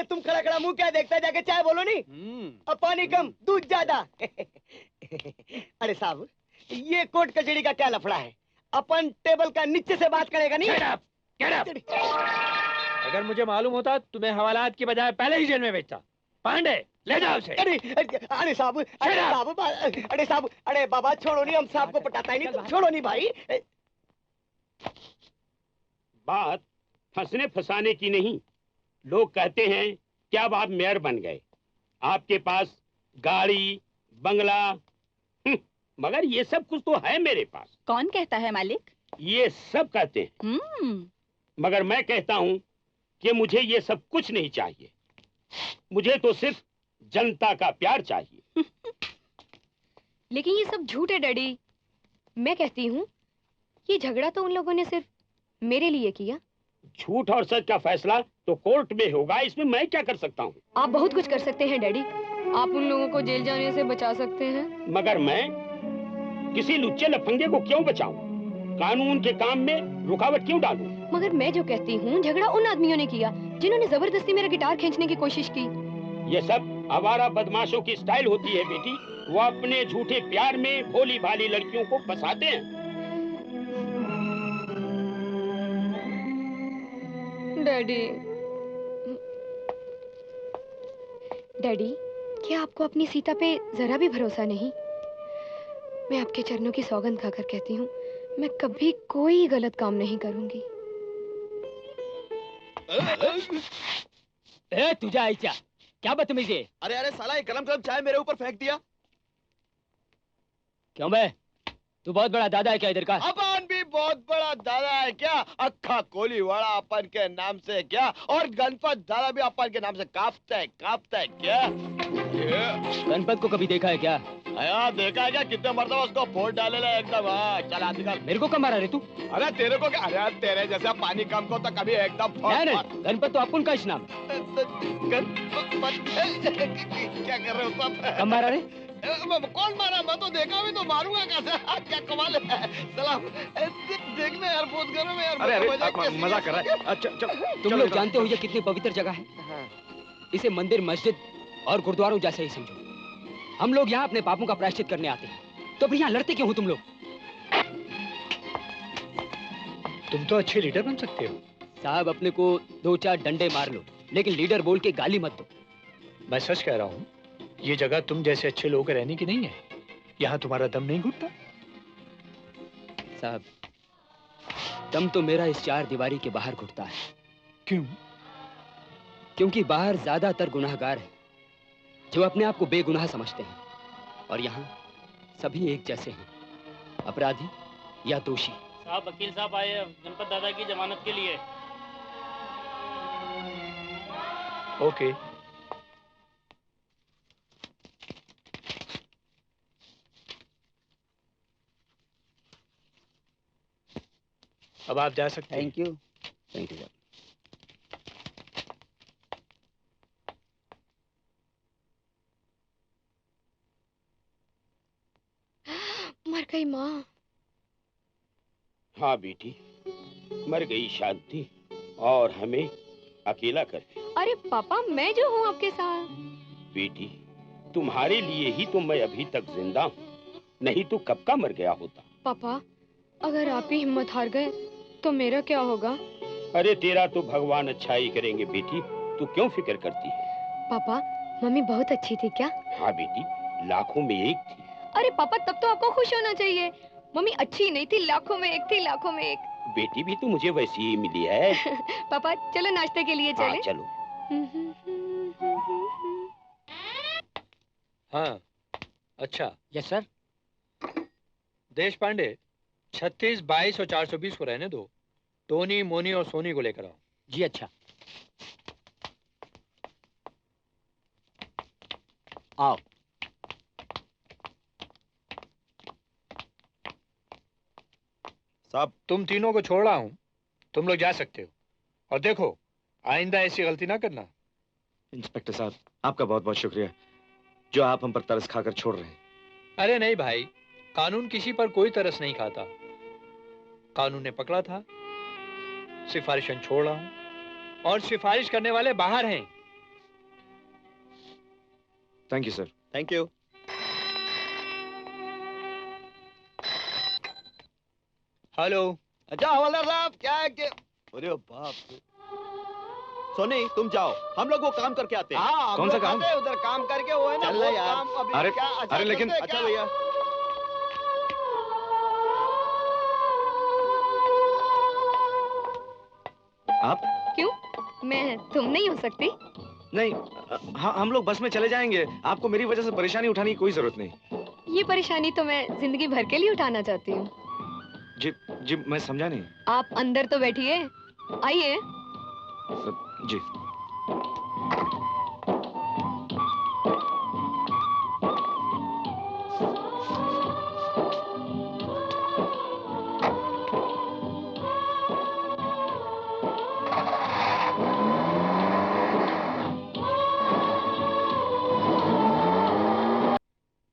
S8: तुम खड़ा खड़ा मुंह क्या देखता है, जाके चाय बोलो नहीं। अब पानी कम दूध ज्यादा। अरे साहब ये कोर्ट कचहरी का क्या लफड़ा है? अपन टेबल का नीचे से बात करेगा नहीं।
S14: Get up! अगर मुझे मालूम होता तो मैं हवालात की बजाय पहले ही जेल में भेजता। पांडे ले जाओ उसे।
S8: अरे साहब अरे बाबा छोड़ो नहीं, हम साहब को पटाता ही नहीं, तुम छोड़ो नहीं भाई।
S19: बात फंसने फंसाने की नहीं। लोग कहते हैं कि अब आप मेयर बन गए, आपके पास गाड़ी बंगला, मगर ये सब कुछ तो है मेरे पास।
S5: कौन कहता है मालिक?
S19: ये सब कहते हैं, मगर मैं कहता हूँ कि मुझे ये सब कुछ नहीं चाहिए। मुझे तो सिर्फ जनता का प्यार चाहिए।
S6: लेकिन ये सब झूठ है डैडी। मैं कहती हूँ ये झगड़ा तो उन लोगों ने सिर्फ मेरे लिए किया।
S19: झूठ और सच का फैसला तो कोर्ट में होगा, इसमें मैं क्या कर सकता हूँ?
S6: आप बहुत कुछ कर सकते हैं डैडी। आप उन लोगों को जेल जाने से बचा सकते हैं।
S19: मगर मैं किसी लुच्चे लफंगे को क्यों बचाऊं? कानून के काम में रुकावट क्यों डालूं?
S6: मगर मैं जो कहती हूँ झगड़ा उन आदमियों ने किया जिन्होंने जबरदस्ती मेरा गिटार खींचने की कोशिश की।
S19: ये सब आवारा बदमाशों की स्टाइल होती है बेटी। वो अपने झूठे प्यार में भोली भाली लड़कियों को फंसाते हैं।
S6: डैडी। डैडी, क्या आपको अपनी सीता पे जरा भी भरोसा नहीं? मैं आपके चरणों की सौगंध खाकर कहती हूँ, मैं कभी कोई गलत काम नहीं करूंगी।
S9: ए तुझा आयचा, क्या बदतमीजी है?
S7: अरे अरे साला, ये गरम गरम चाय मेरे ऊपर फेंक दिया।
S9: क्यों बे? तू बहुत बड़ा दादा है क्या इधर का?
S7: अपन भी बहुत बड़ा दादा है क्या? अक्खा कोली वाला अपन के नाम से क्या? और गणपत दादा भी अपन के नाम से कांपता है क्या?
S9: गणपत को कभी देखा है क्या?
S7: आया देखा है क्या? कितने मरतबा उसको फोड़ डाले ले एकदम। हाँ चला निकल।
S9: मेरे को कब मारा रे तू?
S7: अरे तेरे को क्या? अरे तेरे जैसा पानी कम को तो कभी एकदम
S9: नहीं, गणपत तो अपन का ही नाम है।
S7: क्या कर रहे हो सब?
S9: कब मारा रे?
S7: कौन मारा? मैं तो देखा भी तो मारूंगा कैसे? क्या कमाल है? सलाम देखना यार, बहुत गर्म है यार।
S4: अरे मजाक कर रहा है। अच्छा
S9: तुम लोग जानते हो ये कितनी पवित्र जगह है? इसे मंदिर, मस्जिद और गुरुद्वारों जैसे ही समझो। हम लोग यहाँ अपने पापों का प्रायश्चित करने आते हैं, तो फिर यहाँ लड़ते क्यों हो तुम लोग?
S14: तुम तो अच्छे लीडर बन सकते हो
S9: साहब। अपने को 2-4 डंडे मार लो, लेकिन लीडर बोल के गाली मत दो।
S14: मैं सच कह रहा हूँ, ये जगह तुम जैसे अच्छे लोगों के रहने की नहीं है। यहाँ तुम्हारा दम नहीं घुटता।
S9: साहब, दम तो मेरा इस 4 दीवारी के बाहर घुटता है।
S14: क्यों?
S9: क्योंकि बाहर ज्यादातर गुनाहगार हैं, जो अपने आप को बेगुनाह समझते हैं, और यहाँ सभी एक जैसे हैं, अपराधी या दोषी।
S20: साहब, वकील साहब आए हैं गणपत दादा की जमानत के लिए।
S14: ओके। अब आप जा सकते हैं।
S2: Thank you.
S9: Thank you.
S6: मर गई माँ।
S19: हाँ बेटी, मर गई शांति, और हमें अकेला कर दिया।
S6: अरे पापा, मैं जो हूँ आपके साथ।
S19: बेटी, तुम्हारे लिए ही तो मैं अभी तक जिंदा हूँ, नहीं तो कब का मर गया होता।
S6: पापा, अगर आप ही हिम्मत हार गए तो मेरा क्या होगा?
S19: अरे तेरा तो भगवान अच्छा ही करेंगे बेटी, तू क्यों फिक्र करती है?
S6: पापा, मम्मी बहुत अच्छी थी क्या?
S19: हाँ बेटी, लाखों में एक थी।
S6: अरे पापा, तब तो आपको खुश होना चाहिए। मम्मी अच्छी नहीं थी, लाखों में एक थी, लाखों में एक।
S19: बेटी भी तो मुझे वैसी ही मिली है।
S6: पापा चलो नाश्ते के लिए चले।
S19: हाँ, चलो।
S14: हाँ अच्छा।
S9: Yes sir.
S14: देश पांडे, 36, 22 और 420 को रहने दो। टोनी, मोनी और सोनी को लेकर आओ।
S9: जी अच्छा। आओ।
S14: साहब, तुम तीनों को छोड़ रहा हूं, तुम लोग जा सकते हो। और देखो, आइंदा ऐसी गलती ना करना।
S4: इंस्पेक्टर साहब, आपका बहुत बहुत शुक्रिया, जो आप हम पर तरस खाकर छोड़ रहे हैं।
S14: अरे नहीं भाई, कानून किसी पर कोई तरस नहीं खाता। कानून ने पकड़ा था, सिफारिशन छोड़ रहा हूं, और सिफारिश करने वाले बाहर हैं।
S4: Thank you sir.
S7: Thank you.
S14: Hello.
S7: अच्छा हवलदार साहब, क्या है कि अरे बाप रे। सोनी तुम जाओ, हम लोग वो काम करके आते हैं। हाँ,
S4: कौन सा काम?
S7: उधर काम करके वो है ना,
S4: चल
S7: वो
S4: यार।
S7: काम अभी
S4: अरे
S7: क्या? अच्छा,
S4: अरे लेकिन
S7: अच्छा भैया।
S4: आप?
S6: क्यों? मैं तुम नहीं हो सकती?
S4: नहीं, हम लोग बस में चले जाएंगे। आपको मेरी वजह से परेशानी उठाने की कोई जरूरत नहीं।
S6: ये परेशानी तो मैं जिंदगी भर के लिए उठाना चाहती हूँ।
S4: जी जी, मैं समझा नहीं।
S6: आप अंदर तो बैठिए, आइए।
S4: जी।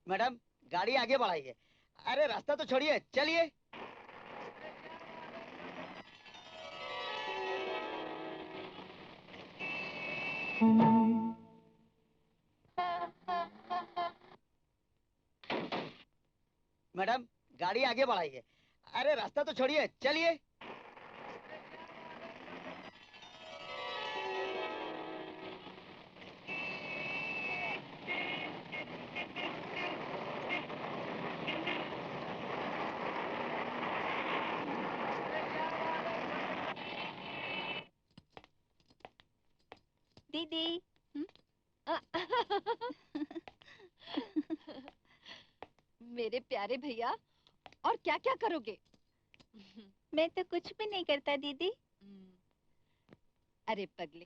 S2: मैडम, गाड़ी आगे बढ़ाइए। अरे रास्ता तो छोड़िए, चलिए। मैडम, गाड़ी आगे बढ़ाइए। अरे रास्ता तो छोड़िए, चलिए।
S21: दीदी।
S6: मेरे प्यारे भैया, और क्या क्या करोगे?
S21: मैं तो कुछ भी नहीं करता दीदी।
S6: अरे पगले,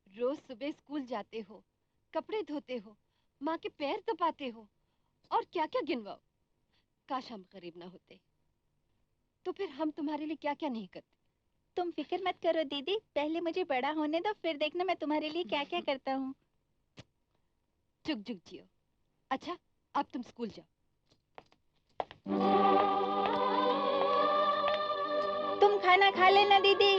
S6: रोज सुबह स्कूल जाते हो, कपड़े धोते हो, माँ के पैर दबाते हो, और क्या क्या गिनवाओ। काश हम गरीब ना होते, तो फिर हम तुम्हारे लिए क्या क्या नहीं करते।
S21: तुम फिक्र मत करो दीदी, पहले मुझे बड़ा होने दो, फिर देखना मैं तुम्हारे लिए क्या क्या करता हूँ।
S6: जुग जुग जियो। अच्छा, अब तुम स्कूल जाओ।
S21: तुम खाना खा लेना दीदी।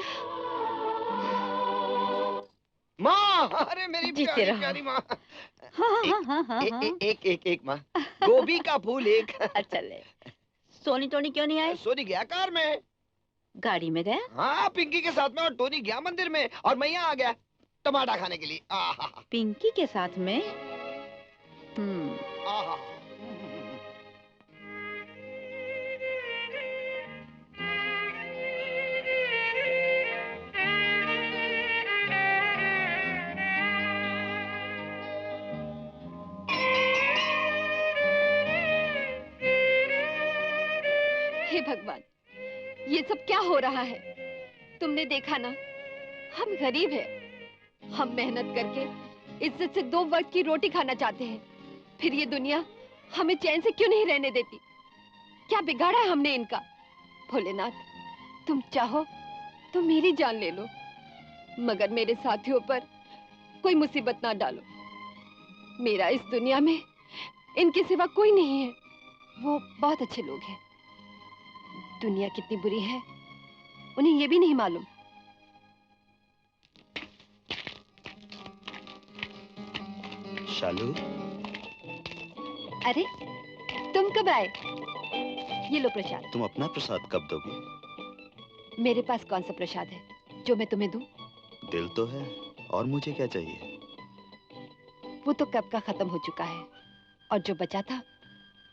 S7: माँ, अरे मेरी प्यारी प्यारी माँ। एक माँ, गोभी का फूल एक।
S5: अच्छा ले। सोनी टोनी क्यों नहीं आए?
S7: सोनी गया कार में।
S5: गाड़ी में गया?
S7: हाँ, पिंकी के साथ में, और टोनी गया मंदिर में, और मैं यहाँ आ गया टमाटर खाने के लिए।
S5: पिंकी के साथ में?
S6: हे भगवान, ये सब क्या हो रहा है? तुमने देखा ना, हम गरीब हैं। हम मेहनत करके इज्जत से 2 वक्त की रोटी खाना चाहते हैं, फिर ये दुनिया हमें चैन से क्यों नहीं रहने देती? क्या बिगाड़ा है हमने इनका? भोलेनाथ, तुम चाहो तो मेरी जान ले लो, मगर मेरे साथियों पर कोई मुसीबत ना डालो। मेरा इस दुनिया में इनके सिवा कोई नहीं है। वो बहुत अच्छे लोग हैं। दुनिया कितनी बुरी है, उन्हें ये भी नहीं मालूम।
S4: शालू,
S6: अरे तुम कब आए? ये लो प्रसाद।
S4: तुम अपना प्रसाद कब दोगे?
S6: मेरे पास कौन सा प्रसाद है जो मैं तुम्हें दूं?
S4: दिल तो है, और मुझे क्या चाहिए?
S6: वो तो कब का खत्म हो चुका है, और जो बचा था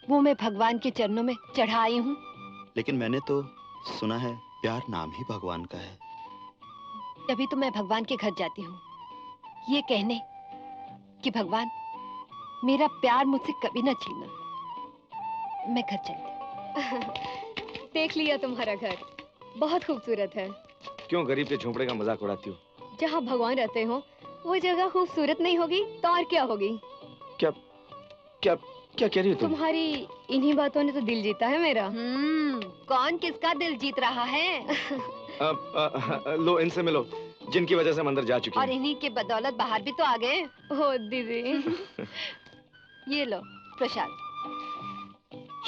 S6: वो मैं भगवान के चरणों में चढ़ा आई हूँ।
S4: लेकिन मैंने तो सुना है प्यार नाम ही भगवान का है।
S6: तभी तो मैं भगवान के घर जाती हूँ, ये कहने कि भगवान मेरा प्यार मुझसे कभी ना छीनना। मैं घर चलती। देख लिया तुम्हारा घर, बहुत खूबसूरत है।
S4: क्यों गरीब के झोंपड़े का मजाक उड़ाती हो?
S6: जहाँ भगवान रहते हो वो जगह खूबसूरत नहीं होगी तो और क्या होगी?
S4: क्या क्या क्या कह रही हो तुम?
S6: तुम्हारी इन्हीं बातों ने तो दिल जीता है मेरा। कौन किसका दिल जीत रहा है?
S4: लो, इनसे मिलो, जिनकी वजह से हम अंदर जा चुके हैं।
S6: और इन्हीं के बदौलत बाहर भी तो आ गए। ओ दीदी। ये लो प्रसाद।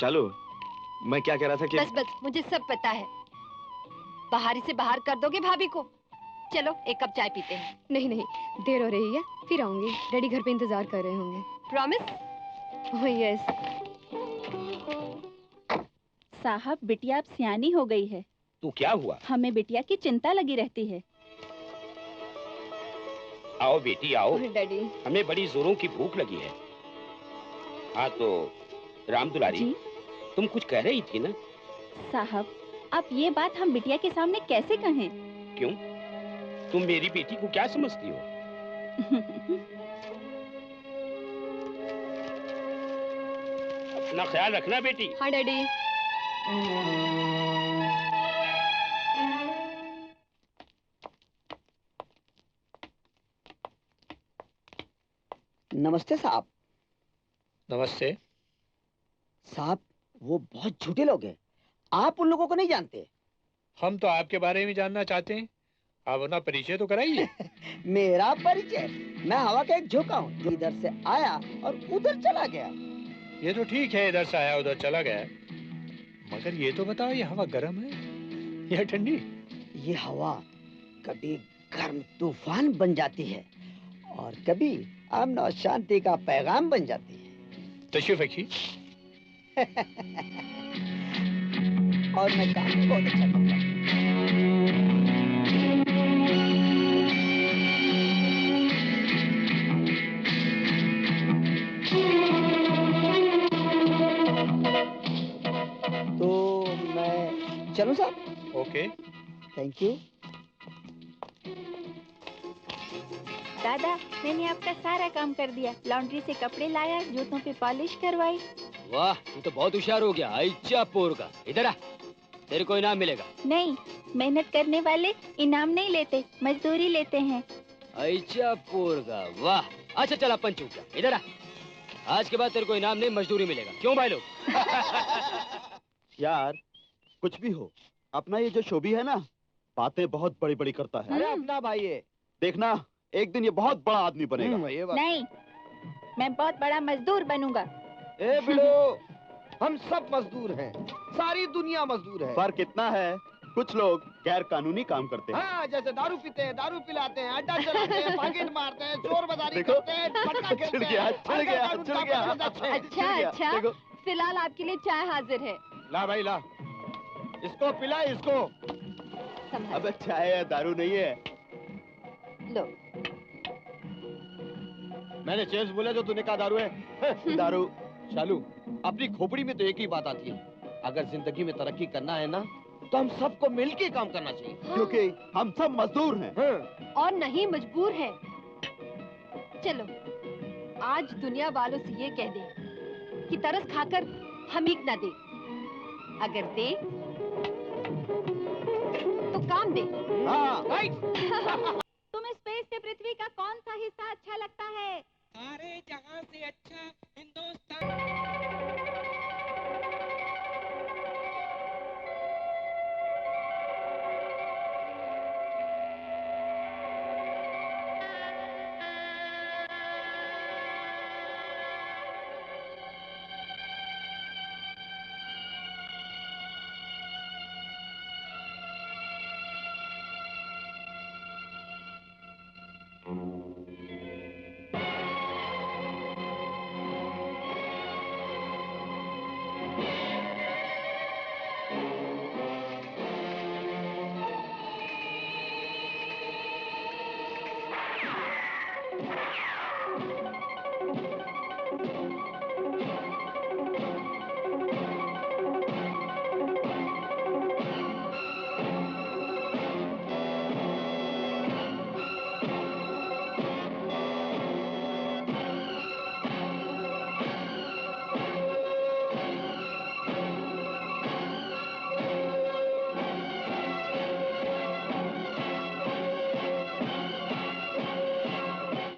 S4: शालू, मैं क्या कह रहा था कि
S6: बस बस, मुझे सब पता है। बाहर से बाहर कर दोगे भाभी को? चलो एक कप चाय पीते हैं। नहीं नहीं, देर हो रही है, फिर आऊंगी। डैडी घर पे इंतजार कर रहे होंगे। प्रॉमिस? Oh yes.
S21: साहब, बिटिया अब सियानी हो गई है।
S19: तो क्या हुआ?
S21: हमें बिटिया की चिंता लगी रहती है।
S19: आओ बेटी आओ।
S6: डैडी,
S19: हमें बड़ी जोरों की भूख लगी है। हाँ तो राम दुलारी, तुम कुछ कह रही थी ना?
S21: साहब, अब ये बात हम बिटिया के सामने कैसे कहें?
S19: क्यों? तुम मेरी बेटी को क्या समझती हो? अपना ख्याल रखना बेटी।
S6: हाँ डैडी।
S2: नमस्ते साहब।
S14: नमस्ते
S2: साहब, वो बहुत झूठे लोग हैं, आप उन लोगों को नहीं जानते।
S14: हम तो आपके बारे में जानना चाहते हैं, आप अपना परिचय तो कराइए।
S2: मेरा परिचय? मैं हवा का एक झोंका हूँ जो इधर से आया और उधर चला गया।
S14: ये तो ठीक है, इधर से आया उधर चला गया, मगर ये तो बताओ, ये हवा गर्म है या ठंडी?
S2: ये हवा कभी गर्म तूफान बन जाती है और कभी अमन और शांति का पैगाम बन जाती है।
S14: तशरीफ रखिए।
S2: और मैं काम भी बहुत अच्छा करता हूँ। तो मैं चलूं साहब?
S14: Okay,
S2: thank you.
S21: दादा, मैंने आपका सारा काम कर दिया। लॉन्ड्री से कपड़े लाया, जूतों पे पॉलिश करवाई।
S9: वाह, तू तो बहुत होशियार हो गया। आइचा पोर का, इधर आ, तेरे को इनाम मिलेगा।
S21: नहीं, मेहनत करने वाले इनाम नहीं लेते, मजदूरी लेते हैं।
S9: आइचा पोर का, वाह। अच्छा चल अपन चूक जा, इधर आ। आज के बाद तेरे को इनाम नहीं, मजदूरी मिलेगा। क्यों भाई लोग?
S10: यार कुछ भी हो, अपना ये जो शोभी है ना, बातें बहुत बड़ी बड़ी करता है।
S7: अरे अपना भाई है,
S10: देखना एक दिन ये बहुत बड़ा आदमी बनेगा।
S21: नहीं, मैं बहुत बड़ा मजदूर बनूंगा।
S7: ए बिलो, हम सब मजदूर हैं, सारी दुनिया मजदूर है।
S10: फर्क इतना है, कुछ लोग गैर कानूनी काम करते हैं।
S7: हाँ, जैसे दारू पीते हैं, दारू पिलाते हैं, अड्डा चलाते हैं, पॉकेट मारते हैं, चोर बाजारी करते हैं, पट्टा खेलते हैं।
S6: अच्छा, फिलहाल आपके लिए चाय हाजिर है।
S7: ला भाई ला, इसको पिला, इसको।
S10: अबे चाय है, दारू नहीं है।
S6: लो।
S7: मैंने चेंज बोला जो तूने कहा दारू है।
S10: दारू।
S7: शालू, अपनी खोपड़ी में तो एक ही बात आती है, अगर जिंदगी में तरक्की करना है ना, तो हम सबको मिलके काम करना चाहिए।
S10: हाँ। क्योंकि हम सब मजदूर हैं।
S7: हाँ।
S6: और नहीं मजबूर हैं। चलो, आज दुनिया वालों से ये कह दे कि तरस खाकर हमीक ना दे, अगर दे तो काम दे।
S7: हाँ।
S21: तुम्हें स्पेस से पृथ्वी का कौन सा हिस्सा अच्छा लगता है?
S16: सारे जहां से अच्छा हिंदुस्तान।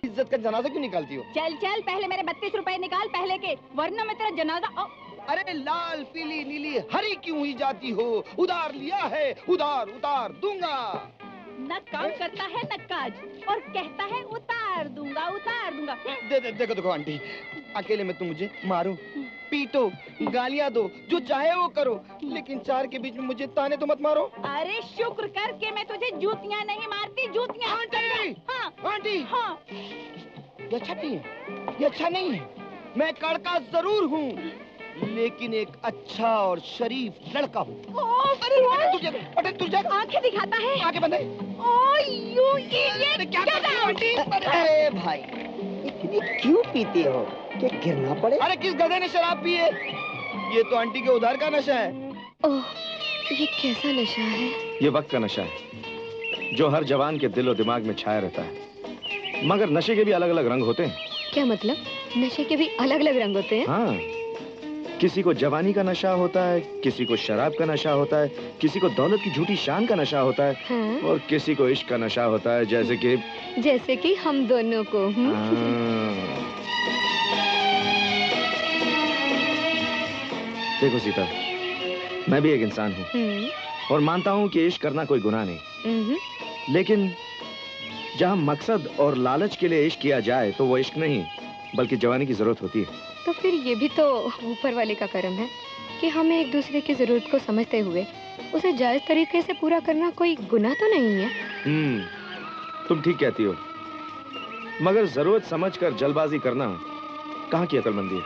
S7: इज्जत का जनाजा क्यों निकालती हो?
S21: चल चल, पहले मेरे 32 रुपए निकाल पहले के, वरना मैं तेरा जनाजा।
S7: अरे लाल पीली नीली हरी क्यों ही जाती हो? उधार लिया है, उधार उतार दूंगा।
S21: न काम करता है न काज, और कहता है उतार दूंगा उतार दूंगा।
S7: देखो देखो आंटी, अकेले में तुम मुझे मारो, पीटो, गालियां दो, जो चाहे वो करो, लेकिन चार के बीच में मुझे ताने तो मत मारो।
S21: अरे शुक्र कर के मैं तुझे जूतियां नहीं मारती, जूतियां।
S7: आंटी,
S21: हाँ
S7: आंटी,
S21: हाँ।
S7: ये अच्छा नहीं है, ये अच्छा नहीं है। मैं कड़का जरूर हूँ, लेकिन एक अच्छा और शरीफ लड़का हूँ। तुझे
S21: आंखें दिखाता है।
S7: आंखें बंद है।
S21: ये क्या
S7: आंटी?
S2: अरे भाई, इतनी क्यों पीते हो कि गिरना पड़े?
S7: अरे किस गधे ने शराब पी है? ये तो आंटी के उधार का नशा है।
S6: ओह, ये कैसा नशा है?
S4: ये वक्त का नशा है जो हर जवान के दिल और दिमाग में छाया रहता है, मगर नशे के भी अलग अलग रंग होते हैं।
S6: क्या मतलब? नशे के भी अलग अलग रंग होते हैं?
S4: हाँ, किसी को जवानी का नशा होता है, किसी को शराब का नशा होता है, किसी को दौलत की झूठी शान का नशा होता है।
S6: हाँ? और
S4: किसी को इश्क का नशा होता है, जैसे कि
S6: हम दोनों को।
S4: देखो सीता, मैं भी एक इंसान हूँ और मानता हूँ कि इश्क करना कोई गुनाह नहीं, लेकिन जहाँ मकसद और लालच के लिए इश्क किया जाए तो वो इश्क नहीं बल्कि जवानी की जरूरत होती है।
S6: तो फिर ये भी तो ऊपर वाले का करम है कि हमें एक दूसरे की जरूरत को समझते हुए उसे जायज तरीके से पूरा करना कोई गुनाह तो नहीं है।
S4: तुम ठीक कहती हो, मगर जरूरत समझकर जल्दबाजी करना कहाँ की अक्लमंदी है।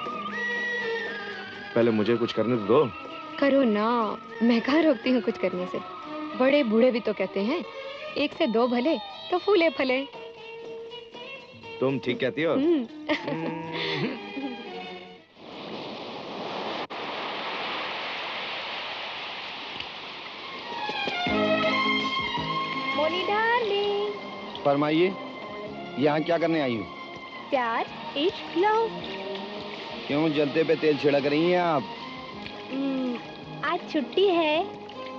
S4: पहले मुझे कुछ करने तो दो।
S6: करो ना, मैं कहाँ रोकती हूँ कुछ करने से। बड़े बूढ़े भी तो कहते हैं, एक से दो भले तो फूले फले।
S4: तुम ठीक कहती हो।
S21: मोनी डार्लिंग,
S7: फरमाइए। यहाँ क्या करने आई हो?
S12: प्यार, इश्क, लव।
S7: क्यों जलते पे तेल छिड़क रही हैं आप?
S12: आज छुट्टी है।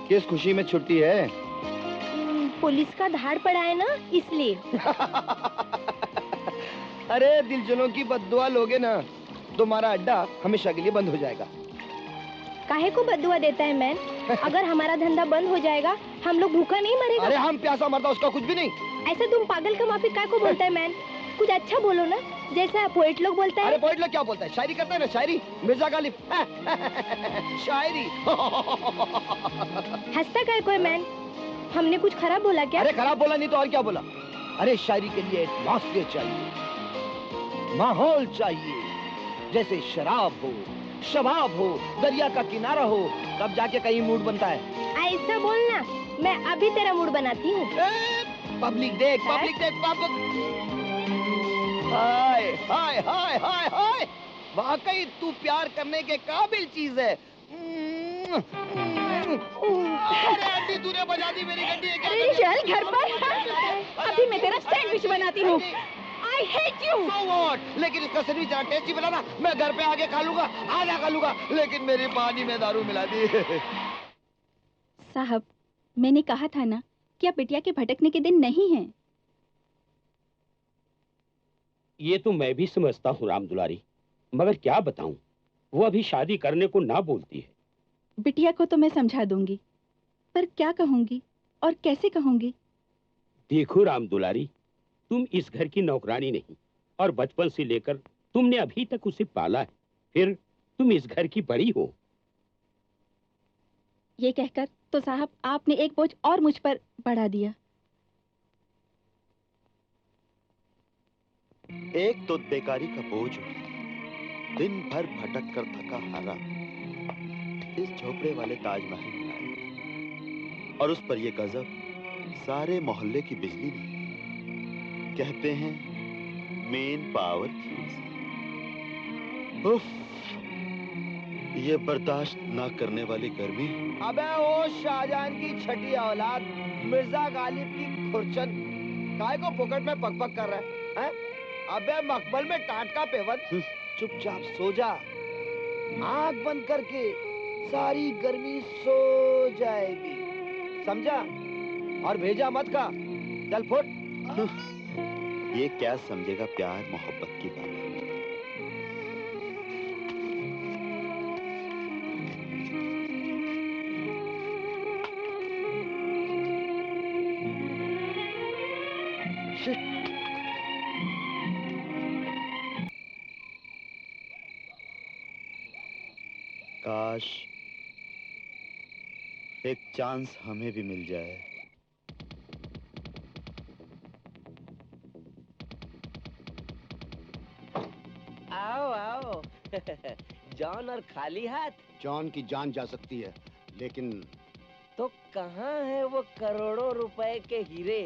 S7: किस खुशी में छुट्टी है?
S12: पुलिस का धाड़ पड़ा है ना, इसलिए।
S7: अरे दिलजनों की बद्दुआ लोगे ना, तुम्हारा अड्डा हमेशा के लिए बंद हो जाएगा।
S12: काहे को बद्दुआ देता है मैन? अगर हमारा धंधा बंद हो जाएगा, हम लोग भूखा नहीं मरेगा।
S7: अरे हम प्यासा मरता उसका कुछ भी नहीं।
S12: ऐसा तुम पागल का माफी काय को बोलता है मैन? कुछ अच्छा बोलो ना, जैसा पोएट लोग बोलता है।
S7: अरे पोएट लोग क्या बोलता है? शायरी करता है ना, शायरी। मिर्जा गालिब शायरी।
S12: हंसता काय को है मैन? हमने कुछ खराब बोला क्या?
S7: अरे खराब बोला नहीं तो और क्या बोला? अरे शायरी के लिए एटमॉस्फेयर चाहिए, माहौल चाहिए, जैसे शराब हो, शबाब हो, दरिया का किनारा हो, तब जाके कहीं मूड बनता है।
S12: ऐसा बोलना, मैं अभी तेरा मूड बनाती हूँ।
S7: पब्लिक देख, पब्लिक देख, पब्लिक। हाय हाय हाय हाय हाय, वाकई तू प्यार करने के काबिल चीज है। अरे आंटी तूने बजा दी मेरी घंटी।
S21: अरे चल घर पर, अभी मैं तेरा सैंडविच बनाती हूँ। I hate you।
S7: So what? लेकिन इसका सैंडविच जरा टेस्टी बनाना, मैं घर पे आके खा लूंगा, आधा खा लूंगा, लेकिन मेरी पानी में दारू मिला दी।
S21: साहब, मैंने कहा था ना कि अब बिटिया के भटकने के दिन नहीं हैं।
S19: ये तो मैं भी समझता हूँ राम दुलारी, मगर क्या बताऊं, वो अभी शादी करने को ना बोलती है।
S21: बिटिया को तो मैं समझा दूंगी, पर क्या कहूंगी और कैसे कहूंगी?
S19: देखो राम दुलारी, तुम इस घर की नौकरानी नहीं, और बचपन से लेकर तुमने अभी तक उसे पाला है, फिर तुम इस घर की बड़ी हो।
S21: ये कहकर तो साहब आपने एक बोझ और मुझ पर बढ़ा दिया।
S4: एक तो बेकारी का बोझ, दिन भर भटक कर थका हारा इस झोपड़े वाले ताजमहल में आया, और उस पर ये गजब सारे मोहल्ले की बिजली में। कहते हैं मेन पावर फ्यूज। उफ, ये बर्दाश्त ना करने वाली गर्मी।
S7: अबे वो शाहजहान की छठी औलाद मिर्जा गालिब की खुरचन, काय को पॉकेट में पकपक कर रहा है? अबे मकबल में टाट का पेवन, चुपचाप सो जा, आंख बंद करके सारी गर्मी सो जाएगी, समझा? और भेजा मत का, चल फुट।
S4: ये क्या समझेगा प्यार मोहब्बत की बात। काश एक चांस हमें भी मिल जाए।
S8: आओ आओ। जॉन और खाली हाथ?
S10: जॉन की जान जा सकती है, लेकिन
S8: तो कहाँ है वो करोड़ों रुपए के हीरे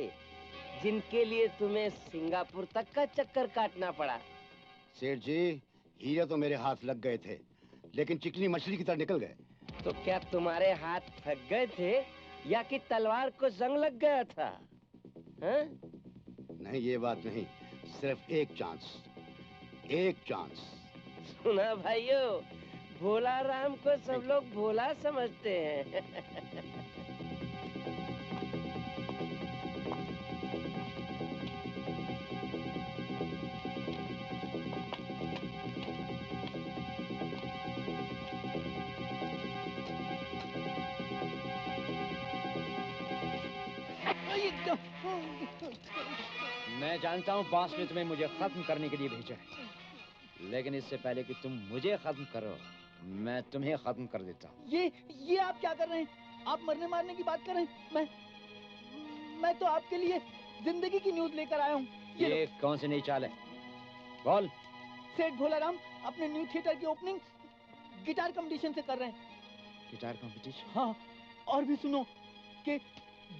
S8: जिनके लिए तुम्हें सिंगापुर तक का चक्कर काटना पड़ा?
S10: सेठ जी, हीरे तो मेरे हाथ लग गए थे, लेकिन चिकनी मछली की तरह निकल गए।
S8: तो क्या तुम्हारे हाथ थक गए थे या कि तलवार को जंग लग गया था? हाँ?
S10: नहीं, ये बात नहीं, सिर्फ एक चांस, एक चांस।
S8: सुना भाइयों, भोला राम को सब लोग भोला समझते हैं।
S15: मैं जानता हूँ बॉस ने तुम्हें मुझे खत्म करने के लिए भेजा है, लेकिन इससे पहले कि तुम मुझे खत्म करो, मैं तुम्हें खत्म कर देता हूँ।
S9: ये आप क्या कर रहे हैं? आप मरने मारने की बात कर रहे हैं? मैं तो आपके लिए जिंदगी की न्यूज लेकर आया हूँ।
S15: ये कौन सी नई चाल है? बोल।
S9: सेठ भोलाराम अपने न्यू थिएटर की ओपनिंग गिटार कंपटीशन से कर रहे हैं।
S15: Guitar competition?
S9: हाँ, और भी सुनो कि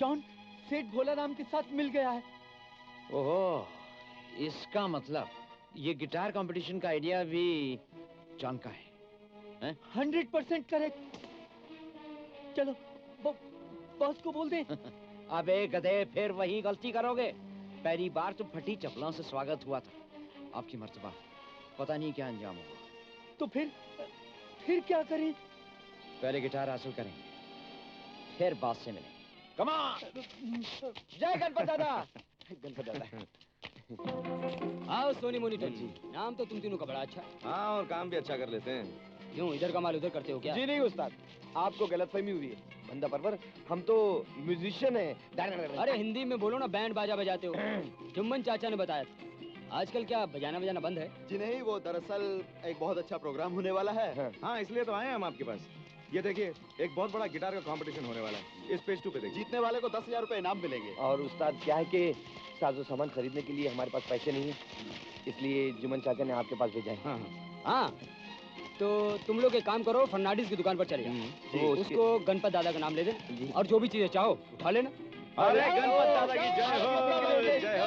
S9: जॉन सेठ भोलाराम के साथ मिल गया है।
S15: ओहो, इसका मतलब ये गिटार कंपटीशन का आइडिया भी जॉन का है?
S9: 100% करेक्ट। चलो बॉस को बोल दे।
S15: अबे गधे, फिर वही गलती करोगे। पहली बार तो फटी चप्पलों से स्वागत हुआ था। आपकी मर्तबा पता नहीं क्या अंजाम होगा।
S2: तो फिर क्या करें?
S15: पहले गिटार हासिल करेंगे, फिर बात से मिलेंगे। Come on.
S2: जय गणपत दादा। गणपत दादा।
S9: आओ सोनी मोनीटर जी, नाम तो तुम तीनों का बड़ा अच्छा है।
S4: हाँ, और काम भी अच्छा कर लेते हैं।
S9: क्यों, इधर का माल उधर करते हो क्या?
S7: जी नहीं उस्ताद, आपको गलतफहमी हुई है। बंदा परवर, हम तो म्यूजिशियन हैं।
S9: अरे हिंदी में बोलो ना, बैंड बाजा बजाते हो। जुम्मन चाचा ने बताया था। आजकल क्या बजाना बजाना बंद है?
S11: जी नहीं, वो दरअसल एक बहुत अच्छा प्रोग्राम होने वाला है।
S4: हाँ, इसलिए तो आए हैं हम आपके पास। ये देखिए, एक बहुत बड़ा गिटार का कंपटीशन होने वाला है। इस पेज 2 पे देखिए।
S11: जीतने वाले को 10,000 रुपए इनाम मिलेंगे।
S7: और उस्ताद क्या है कि साजो सामान खरीदने के लिए हमारे पास पैसे नहीं है, इसलिए जुम्मन चाचा ने आपके पास भेजा है।
S9: हाँ, तो तुम लोग एक काम करो, फर्नांडिस की दुकान पर चले जाओ। तो उसको गणपत दादा का नाम ले दे और जो भी चीजें चाहो उठा लेना।
S4: अरे गणपत दादा की जय हो, जय हो।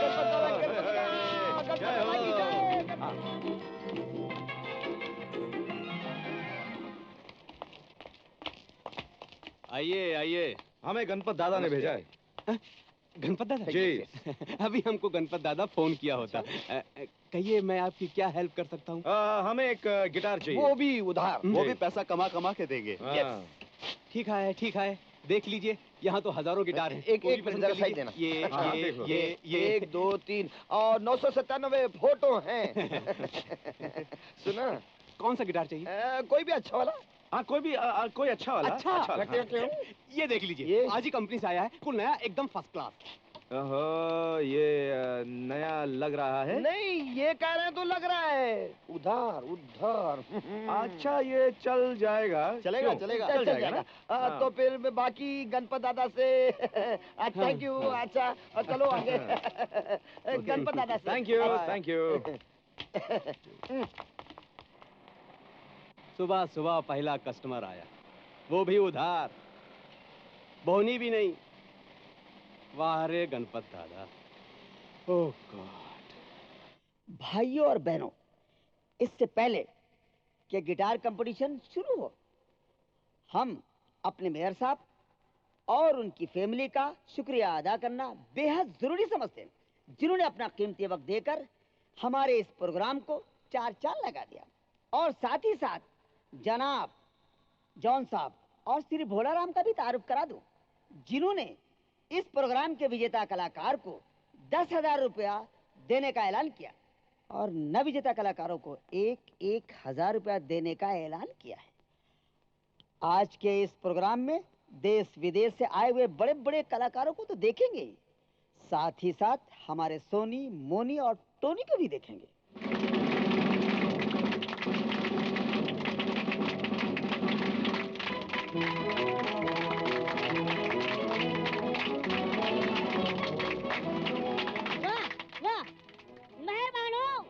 S18: आइए आइए।
S4: हमें गणपत दादा ने भेजा है।
S18: गणपत दादा
S11: जी।
S18: अभी हमको गणपत दादा फोन किया होता। कहिए, मैं आपकी क्या हेल्प कर सकता हूँ?
S4: हमें एक गिटार चाहिए।
S11: वो भी उधार, वो भी पैसा कमा कमा के देंगे।
S18: ठीक है, ठीक है। देख लीजिए, यहाँ तो हजारों गिटार हैं।
S7: एक जरा साइड देना।
S18: ये
S7: 1 2 3 और 997 फोटो हैं। सुना,
S18: कौन सा गिटार चाहिए?
S7: कोई भी अच्छा वाला।
S4: हाँ, कोई अच्छा वाला।
S18: अच्छा। ये देख लीजिए, आज ही कंपनी से आया है, कुल नया, एकदम फर्स्ट क्लास।
S4: ओहो, ये नया लग रहा है।
S7: नहीं, ये कह रहे हैं तो लग रहा है। उधार।
S4: अच्छा, ये चल जाएगा।
S11: चलेगा।
S7: चल जाएगा ना। तो फिर बाकी गणपत दादा से थैंक यू। अच्छा, चलो आगे। गणपत दादा से
S4: थैंक यू।
S18: सुबह सुबह पहला कस्टमर आया, वो भी उधार, बोनी भी नहीं। वाह रे गणपत दादा। ओह गॉड।
S2: भाइयों और बहनों, इससे पहले कि गिटार कंपटीशन शुरू हो, हम अपने मेयर साहब और उनकी फैमिली का शुक्रिया अदा करना बेहद जरूरी समझते हैं, जिन्होंने अपना कीमती वक्त देकर हमारे इस प्रोग्राम को 4 चांद लगा दिया। और साथ ही साथ जनाब जॉन साहब और श्री भोलाराम का भी तारुफ करा दूं, जिन्होंने इस प्रोग्राम के विजेता कलाकार को 10,000 रुपया देने का ऐलान किया और न विजेता कलाकारों को 1,000 रुपया देने का ऐलान किया है। आज के इस प्रोग्राम में देश विदेश से आए हुए बड़े बड़े कलाकारों को तो देखेंगे ही, साथ ही साथ हमारे सोनी, मोनी और टोनी को भी देखेंगे।
S22: मेहरबान हो,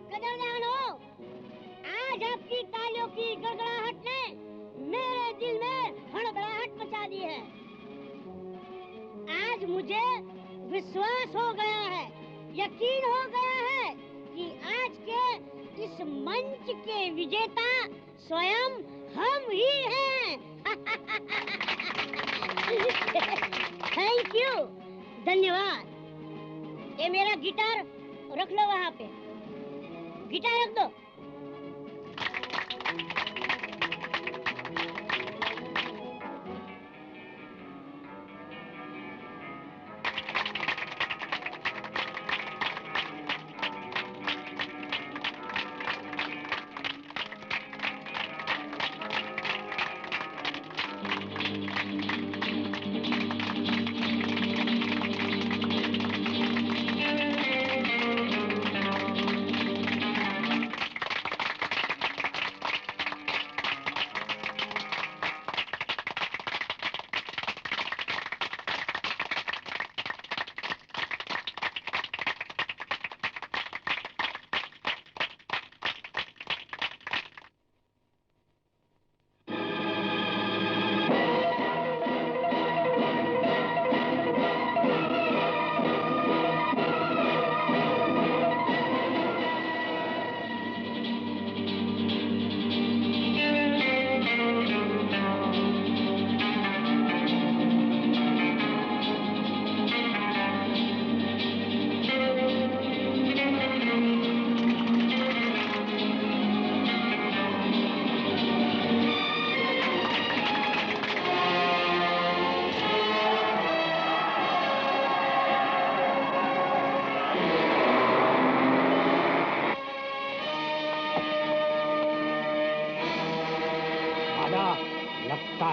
S22: कदरदान हो, आज आपकी तालियों की गड़गड़ाहट ने मेरे दिल में हड़बड़ाहट मचा दी है। आज मुझे विश्वास हो गया है, यकीन हो गया है कि आज के इस मंच के विजेता स्वयं हम ही हैं। थैंक यू, धन्यवाद। ये मेरा गिटार रख लो, वहाँ पे गिटार रख दो।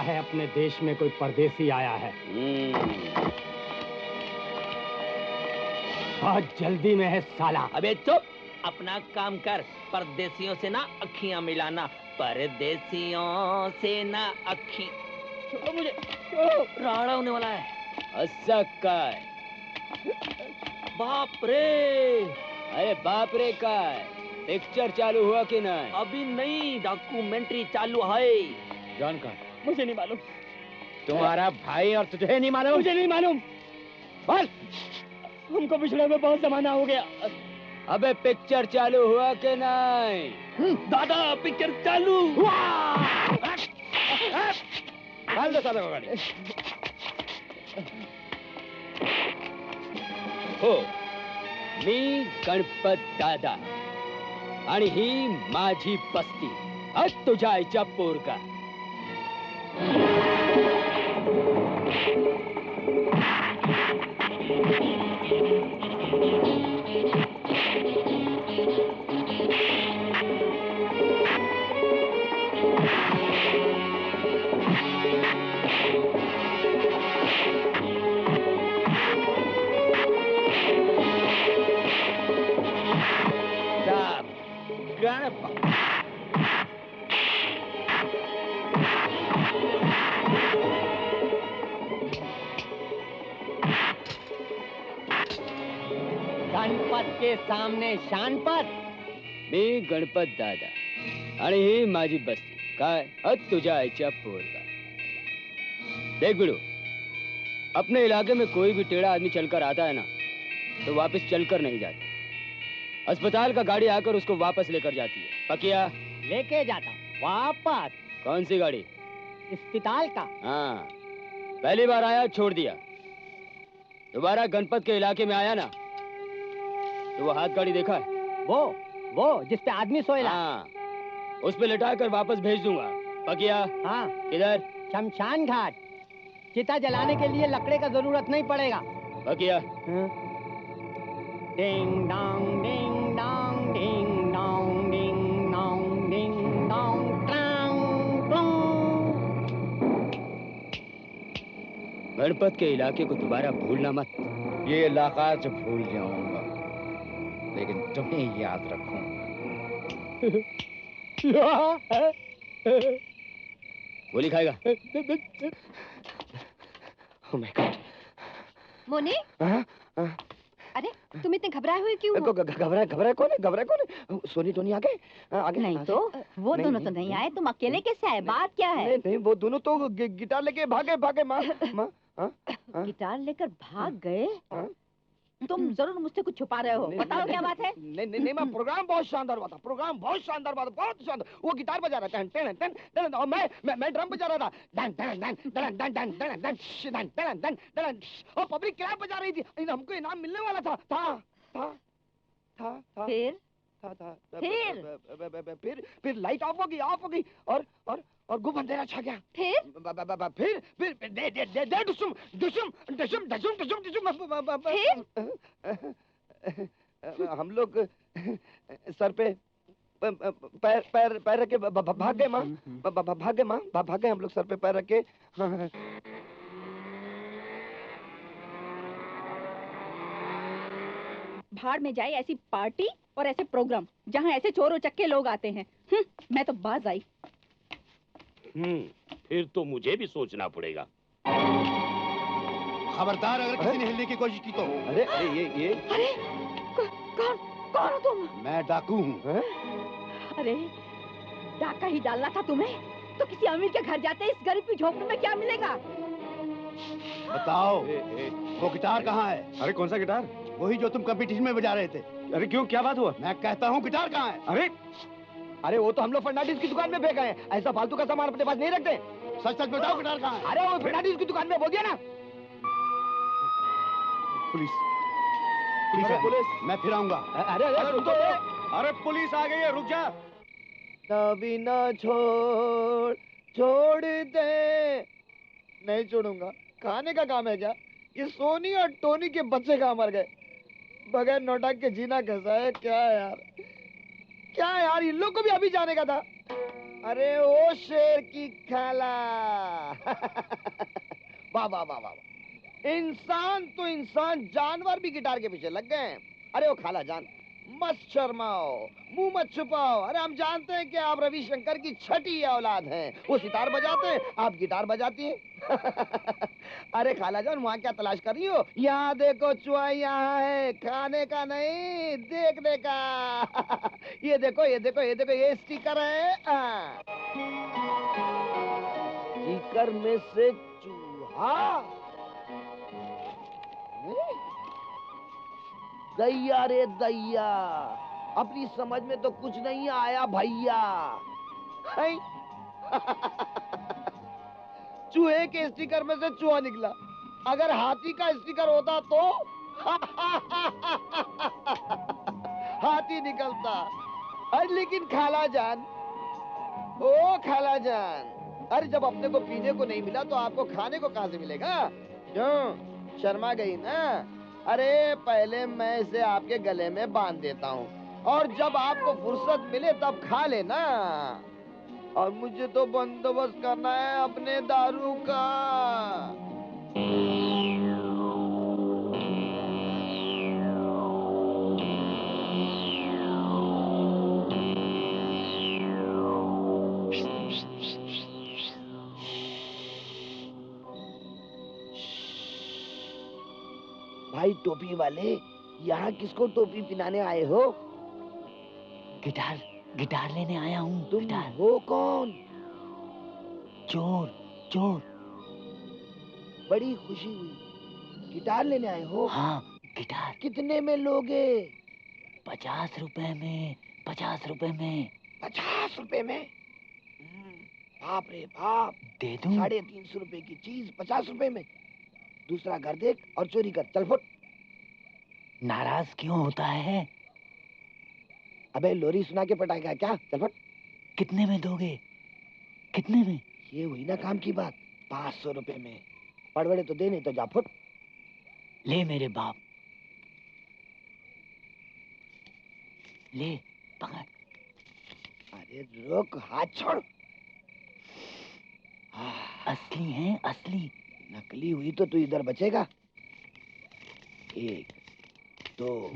S13: है अपने देश में कोई परदेसी आया है। बहुत जल्दी में है साला।
S17: अबे चुप, अपना काम कर। परदेसियों से ना अखियां मिलाना, परदेसियों से ना अखी। छोड़ो मुझे, छोड़ो, राड़ा होने वाला है।
S9: ऐसा का है?
S17: बाप रे!
S9: अरे बाप रे का है? पिक्चर चालू हुआ कि नहीं?
S17: अभी नहीं, डॉक्यूमेंट्री चालू है।
S9: जॉन का?
S17: मुझे नहीं मालूम।
S9: तुम्हारा भाई और तुझे नहीं मालूम?
S17: मुझे नहीं मालूम।
S9: बोल।
S17: हमको पिछड़े में बहुत जमाना हो गया।
S9: अबे पिक्चर चालू हुआ कि नहीं?
S17: दादा पिक्चर चालू हुआ।
S9: डाल दो साला गाड़ी। हो, मी गणपत दादा आणि ही माझी बस्ती. आज तुझ्या आईच्या पोरगा.
S17: गणपत के सामने शानपत.
S9: मी गणपत दादा आणि ही माझी बस्ती. काय? आज तुझ्या आईच्या पोरगा. देख बिड़ू, अपने इलाके में कोई भी टेढ़ा आदमी चलकर आता है ना, तो वापस चलकर नहीं जाता. अस्पताल का गाड़ी आकर उसको वापस लेकर जाती है. पकिया
S17: लेके जाता वापस.
S9: कौन सी गाड़ी?
S17: अस्पताल का.
S9: हाँ, पहली बार आया छोड़ दिया. दोबारा गणपत के इलाके में आया ना, तो वो हाथ गाड़ी देखा है?
S17: वो जिस पे आदमी सोएला.
S9: हाँ, उस पे लिटा कर वापस भेज दूंगा. पकिया.
S17: हाँ.
S9: किधर?
S17: शमशान घाट. चिता जलाने के लिए लकड़े का जरूरत नहीं पड़ेगा.
S9: पकिया.
S17: Ding dong ding dong ding dong ding dong ding dong ट्रांग ट्रूंग.
S9: गणपत के इलाके को दोबारा भूलना मत.
S15: ये इलाका जो भूल जाऊंगा, लेकिन तुम्हें याद रखूंगा.
S9: गोली खाएगा?
S17: Oh my God.
S22: मोने? अरे तुम इतने घबराए हुए क्यों हो?
S8: घबराए कौन है? सोनी टोनी आ गए? आगे
S5: नहीं तो वो दोनों तो नहीं आए. तुम अकेले कैसे आए? बात क्या है?
S8: नहीं, वो दोनों तो गिटार लेके भागे माँ.
S5: गिटार लेकर भाग गए? तुम जरूर मुझसे कुछ छुपा रहे हो. बताओ क्या बात है?
S8: नहीं माँ, प्रोग्राम बहुत शानदार हुआ था. बहुत शानदार. वो गिटार बजा रहा था और मैं ड्रम बजा रहा था. और पब्लिक क्लैप बजा रही थी. हमको इनाम मिलने वाला था. फिर लाइट ऑफ हो गई और गुब अंधेरा छा गया. फिर हम लोग सर पे पैर रख के भाग गए माँ. भाग गए हम लोग सर पे पैर रख के.
S5: भाड़ में जाए ऐसी पार्टी और ऐसे प्रोग्राम जहाँ ऐसे चोर उचक्के लोग आते हैं. मैं तो बाज आई.
S19: फिर तो मुझे भी सोचना पड़ेगा.
S10: खबरदार अगर किसी ने हिलने की कोशिश की तो.
S8: अरे ये
S5: अरे कौन हो तुम?
S10: मैं डाकू हूँ.
S5: अरे डाका ही डालना था तुम्हें, तो किसी अमीर के घर जाते इस गरीब की झोपड़ी में क्या मिलेगा?
S10: बताओ वो गिटार कहाँ है?
S11: अरे कौन सा गिटार?
S10: वही जो तुम कंपटीशन में बजा रहे थे.
S11: अरे क्यों, क्या बात हुआ?
S10: मैं कहता हूँ गिटार कहाँ है?
S8: अरे वो तो हम लोग फर्नांडिस की दुकान में फेंक गए. ऐसा फालतू का सामान अपने पास नहीं रखते.
S10: सच बताओ गिटार कहाँ है?
S8: अरे वो फर्नांडिस की दुकान में बोल दिया ना.
S10: पुलिस मैं फिर आऊंगा.
S8: अरे रुको.
S11: अरे पुलिस आ गई है, रुक जा.
S8: कभी ना छोड़ दे. नहीं छोड़ूंगा. खाने का काम है क्या? ये सोनी और टोनी के बच्चे कहाँ मर गए? बगैर नोटक के जीना कैसा है? क्या यार इन लोग को भी अभी जाने का था.
S7: अरे ओ शेर की खाला। वाह वाह वाह वाह, इंसान तो इंसान, जानवर भी गिटार के पीछे लग गए हैं। अरे ओ खाला जान, मत शर्माओ, मुंह मत छुपाओ। अरे हम जानते हैं कि आप रविशंकर की छठी औलाद हैं। वो सितार बजाते हैं, आप गिटार बजाती हैं। अरे खाला जान, वहाँ क्या तलाश कर रही हो? यहाँ देखो, चुहा यहाँ है, खाने का नहीं, देखने का। ये देखो ये देखो ये देखो, ये स्टिकर है। स्टिकर में से चूहा। दैया रे दैया, अपनी समझ में तो कुछ नहीं आया भैया। चूहे के स्टिकर में से चूहा निकला। अगर हाथी का स्टिकर होता तो हाथी निकलता। अरे लेकिन खाला जान, ओ खाला जान, अरे जब अपने को पीने को नहीं मिला तो आपको खाने को कहां से मिलेगा? क्यों शर्मा गई ना? अरे पहले मैं इसे आपके गले में बांध देता हूँ और जब आपको फुर्सत मिले तब खा लेना। और मुझे तो बंदोबस्त करना है अपने दारू का। भाई टोपी वाले, यहाँ किसको टोपी पिनाने आए हो?
S1: गिटार लेने आया हूँ।
S7: तुम हो कौन?
S1: चोर चोर।
S7: बड़ी खुशी हुई। गिटार लेने आए हो?
S1: हाँ गिटार।
S7: कितने में लोगे?
S1: 50 रुपए में। 50 रुपए में।
S7: 50 रुपए में? बाप रे बाप।
S1: दे दूं?
S7: 350 रुपए की चीज 50 रुपए में? दूसरा घर देख और चोरी कर, चल फुट।
S1: नाराज क्यों होता है?
S7: अबे लोरी सुना के पटाएगा क्या? चल फुट।
S1: कितने में दोगे? कितने में?
S7: ये हुई ना काम की बात। 500 रुपए में। पड़बड़े तो दे, नहीं तो जा फुट।
S1: ले मेरे बाप, ले पकड़।
S7: अरे रुक, हाथ छोड़।
S1: असली है असली।
S7: नकली हुई तो तू इधर बचेगा। 1 2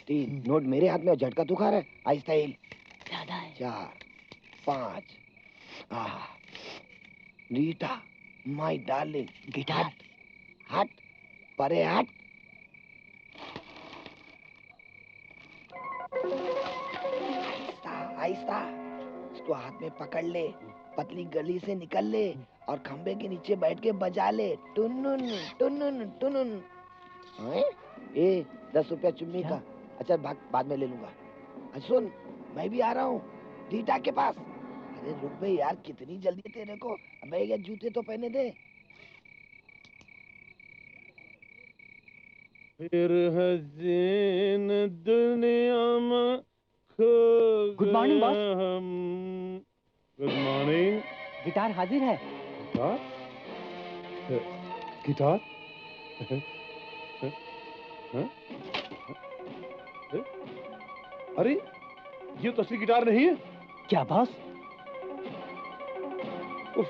S7: 3 नोट मेरे हाथ में, झटका तू खा रहा है। आहिस्ता हिल।
S1: ज्यादा है।
S7: 4 5। Rita my darling.
S1: गिटार
S7: हट परे हट। आहिस्ता आहिस्ता, इसको हाथ में पकड़ ले, पतली गली से निकल ले और खंबे के नीचे बैठ के बजा ले। टुनुन टुनुन टुनुन। ए 10 रुपया चुम्मी का। अच्छा बाद में ले लूंगा। सुन, मैं भी आ रहा हूँ रीटा के पास। अरे रुक बे यार, कितनी जल्दी तेरे को? अबे ये जूते तो पहने दे।
S14: फिर हसीन दुनिया में खो
S9: good morning boss.
S14: Good morning.
S9: Guitar हाजिर है।
S14: गिटार? अरे ये तो असली गिटार नहीं है।
S9: क्या बॉस?
S14: उफ,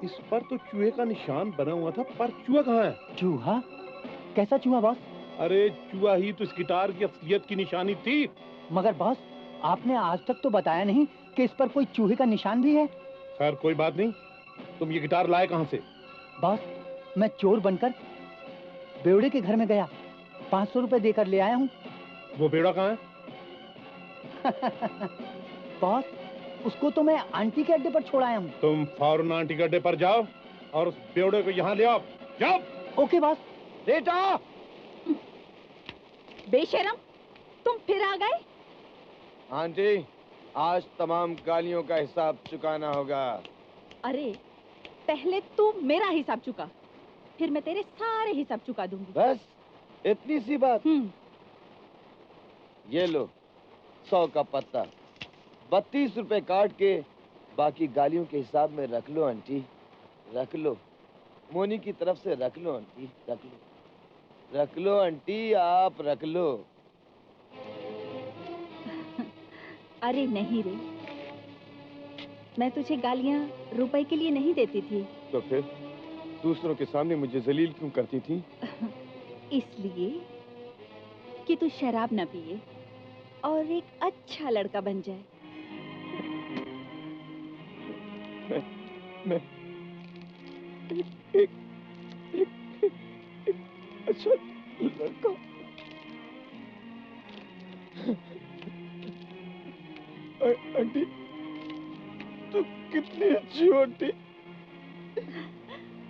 S14: इस पर तो चूहे का निशान बना हुआ था, पर चूहा कहाँ है?
S9: चूहा? कैसा चूहा बॉस?
S14: अरे चूहा ही तो इस गिटार की असलियत की निशानी थी।
S9: मगर बॉस, आपने आज तक तो बताया नहीं कि इस पर कोई चूहे का निशान भी है।
S14: खैर कोई बात नहीं, तुम ये गिटार लाए कहाँ से?
S9: बॉस, मैं चोर बनकर बेवड़े के घर में गया, 500 रुपए देकर ले आया हूँ।
S14: वो बेवड़ा कहाँ है?
S9: बॉस, उसको तो मैं आंटी के अड्डे पर छोड़ आया हूँ।
S14: तुम फौरन आंटी के अड्डे पर जाओ और उस बेवड़े को यहाँ ले आओ। जाओ।
S9: Okay boss.
S7: बेटा
S21: बेशरम, तुम फिर आ गए?
S7: आंटी, आज तमाम गालियों का हिसाब चुकाना होगा।
S21: अरे पहले तू मेरा हिसाब चुका, फिर मैं तेरे सारे हिसाब चुका दूंगी।
S7: बस इतनी सी बात? ये लो 100 का पत्ता, 32 रुपए काट के बाकी गालियों के हिसाब में रख लो आंटी, रख लो। मोनी की तरफ से रख लो आंटी, रख लो, रख लो आंटी, आप रख लो।
S21: अरे नहीं रे, मैं तुझे गालियाँ रुपए के लिए नहीं देती थी।
S11: तो फिर दूसरों के सामने मुझे जलील क्यों करती थी?
S21: इसलिए कि तू शराब न पिए और एक अच्छा लड़का बन जाए।
S11: मैं एक अच्छा लड़का। आंटी, तुम कितनी अच्छी हो आंटी।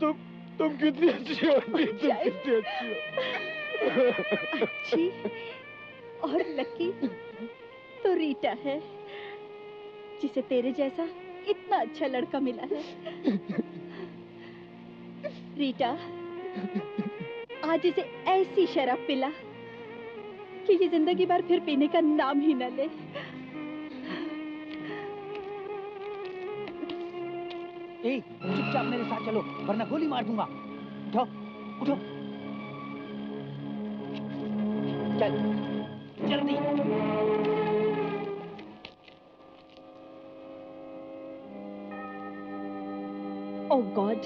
S11: तुम कितनी अच्छी हो आंटी। तुम कितनी अच्छी हो।
S21: अच्छी और लकी तो रीटा है, जिसे तेरे जैसा इतना अच्छा लड़का मिला है। रीटा, आज इसे ऐसी शराब पिला कि ये जिंदगी भर फिर पीने का नाम ही न ले।
S9: ए, चुपचाप मेरे साथ चलो, वरना गोली मार दूंगा। उठो, उठो। चल, जल्दी।
S21: ओह गॉड,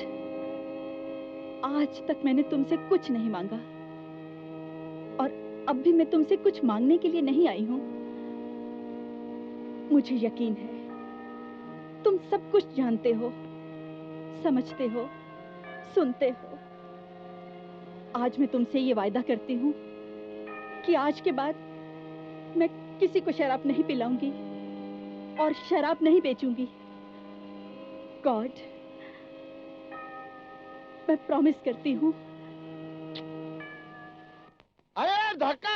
S21: आज तक मैंने तुमसे कुछ नहीं मांगा और अब भी मैं तुमसे कुछ मांगने के लिए नहीं आई हूं। मुझे यकीन है तुम सब कुछ जानते हो, समझते हो, सुनते हो। आज मैं तुमसे ये वायदा करती हूँ कि आज के बाद मैं किसी को शराब नहीं पिलाऊंगी और शराब नहीं बेचूंगी। गॉड, मैं प्रॉमिस करती हूँ।
S7: अरे धक्का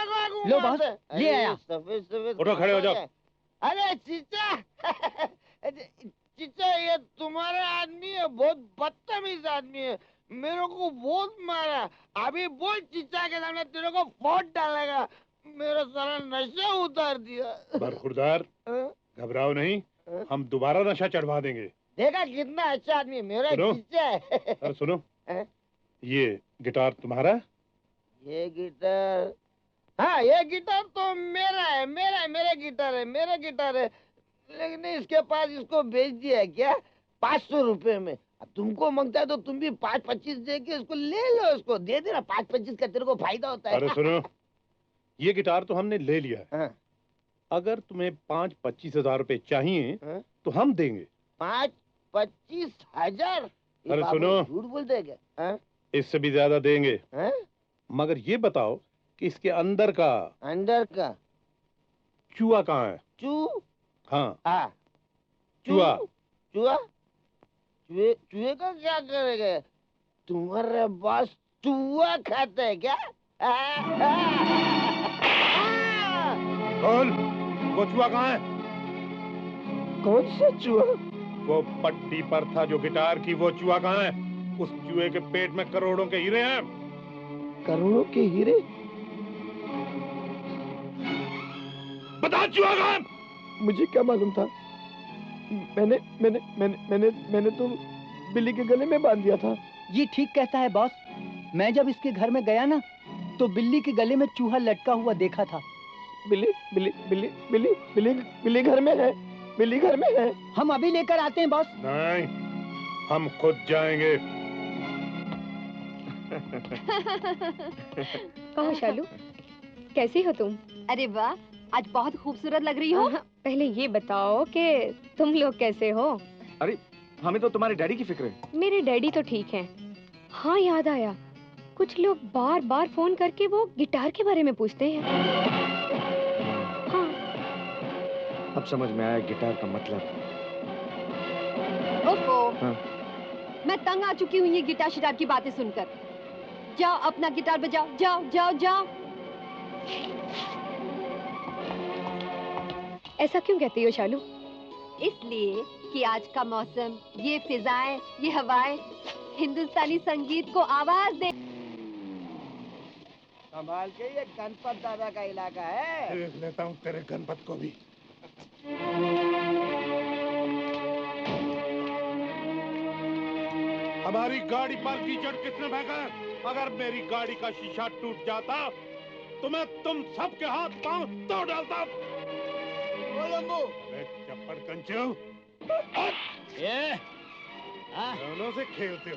S9: लो बॉस, ले आया।
S7: सफेद सफेद
S14: उठो, खड़े हो जाओ।
S7: अरे चीचा चीचा, ये तुम्हारा आदमी है, बहुत बदतमीज आदमी है, मेरे को बहुत मारा। अभी बोल चीचा के सामने तेरे को फोड़ डालेगा। मेरा सारा नशा उतार दिया।
S14: बरखुरदार, घबराओ नहीं, हम दोबारा नशा चढ़वा देंगे।
S7: देखा कितना अच्छा आदमी है मेरा
S14: सुनो।
S7: चीचा है।
S14: अरे सुनो, ये गिटार तुम्हारा?
S7: ये गिटार, हाँ ये गिटार तो मेरा है, मेरा गिटार है, मेरा गिटार है। लेकिन इसके पास इसको बेच दिया है क्या 500 रुपए में। अब तुमको मांगता है तो तुम भी 5-25 दे के इसको ले लो, इसको दे देना। 5-25 का तेरे को फायदा होता है।
S14: अरे सुनो, ये गिटार तो हमने ले लिया है।
S7: हाँ।
S14: अगर तुम्हें 5-25 हजार रुपए चाहिए तो हम देंगे।
S7: 5-25 हजार?
S14: अरे सुनो,
S7: झूठ बोलते हैं क्या?
S14: इससे भी ज्यादा देंगे।
S7: मगर
S14: ये बताओ कि इसके अंदर का चूहा कहाँ है? हाँ, चूहा।
S7: चूहे का क्या करेगा? तुम्हारे पास चूहा खाता है क्या?
S14: बोल, वो चूहा कहाँ है?
S7: कौन सा चूहा?
S14: वो पट्टी पर था जो गिटार की, वो चूहा कहाँ है? उस चूहे के पेट में करोड़ों के हीरे हैं।
S7: करोड़ों के हीरे?
S14: बता, चूहा कहाँ है?
S11: मुझे क्या मालूम था? मैंने तो बिल्ली के गले में बांध दिया था।
S9: ये ठीक कहता है बॉस। मैं जब इसके घर में गया ना, तो बिल्ली के गले में चूहा लटका हुआ देखा था।
S11: बिल्ली घर में है। बिल्ली घर में है।
S9: हम अभी लेकर आते हैं बॉस।
S14: नहीं, हम खुद जाएंगे।
S12: कहो शालू, कैसी हो तुम?
S6: अरे वाह, आज बहुत खूबसूरत लग रही हो।
S12: पहले ये बताओ कि तुम लोग कैसे हो?
S4: अरे हमें तो तुम्हारे डैडी की फिक्र है।
S12: मेरे डैडी तो ठीक हैं। हाँ, याद आया, कुछ लोग बार बार फोन करके वो गिटार के बारे में पूछते हैं। हाँ।
S4: अब समझ में आया गिटार का मतलब।
S6: ओफो,
S4: हाँ।
S6: मैं तंग आ चुकी हूँ ये गिटार शिटार की बातें सुनकर। जाओ अपना गिटार बजाओ, जाओ जाओ जाओ।
S12: ऐसा क्यों कहती हो शालू?
S6: इसलिए कि आज का मौसम, ये फिजाएं, ये हवाएं हिंदुस्तानी संगीत को आवाज दे।
S7: संभाल के, ये गणपत दादा का इलाका है।
S14: देख लेता हूँ तेरे गणपत को भी। हमारी गाड़ी पर कीचड़ किसने फेंका? अगर मेरी गाड़ी का शीशा टूट जाता तो मैं तुम सबके हाथ पांव तोड़ डालता। चप्पड़ कंचो।
S9: ये
S14: दोनों से खेलते हो।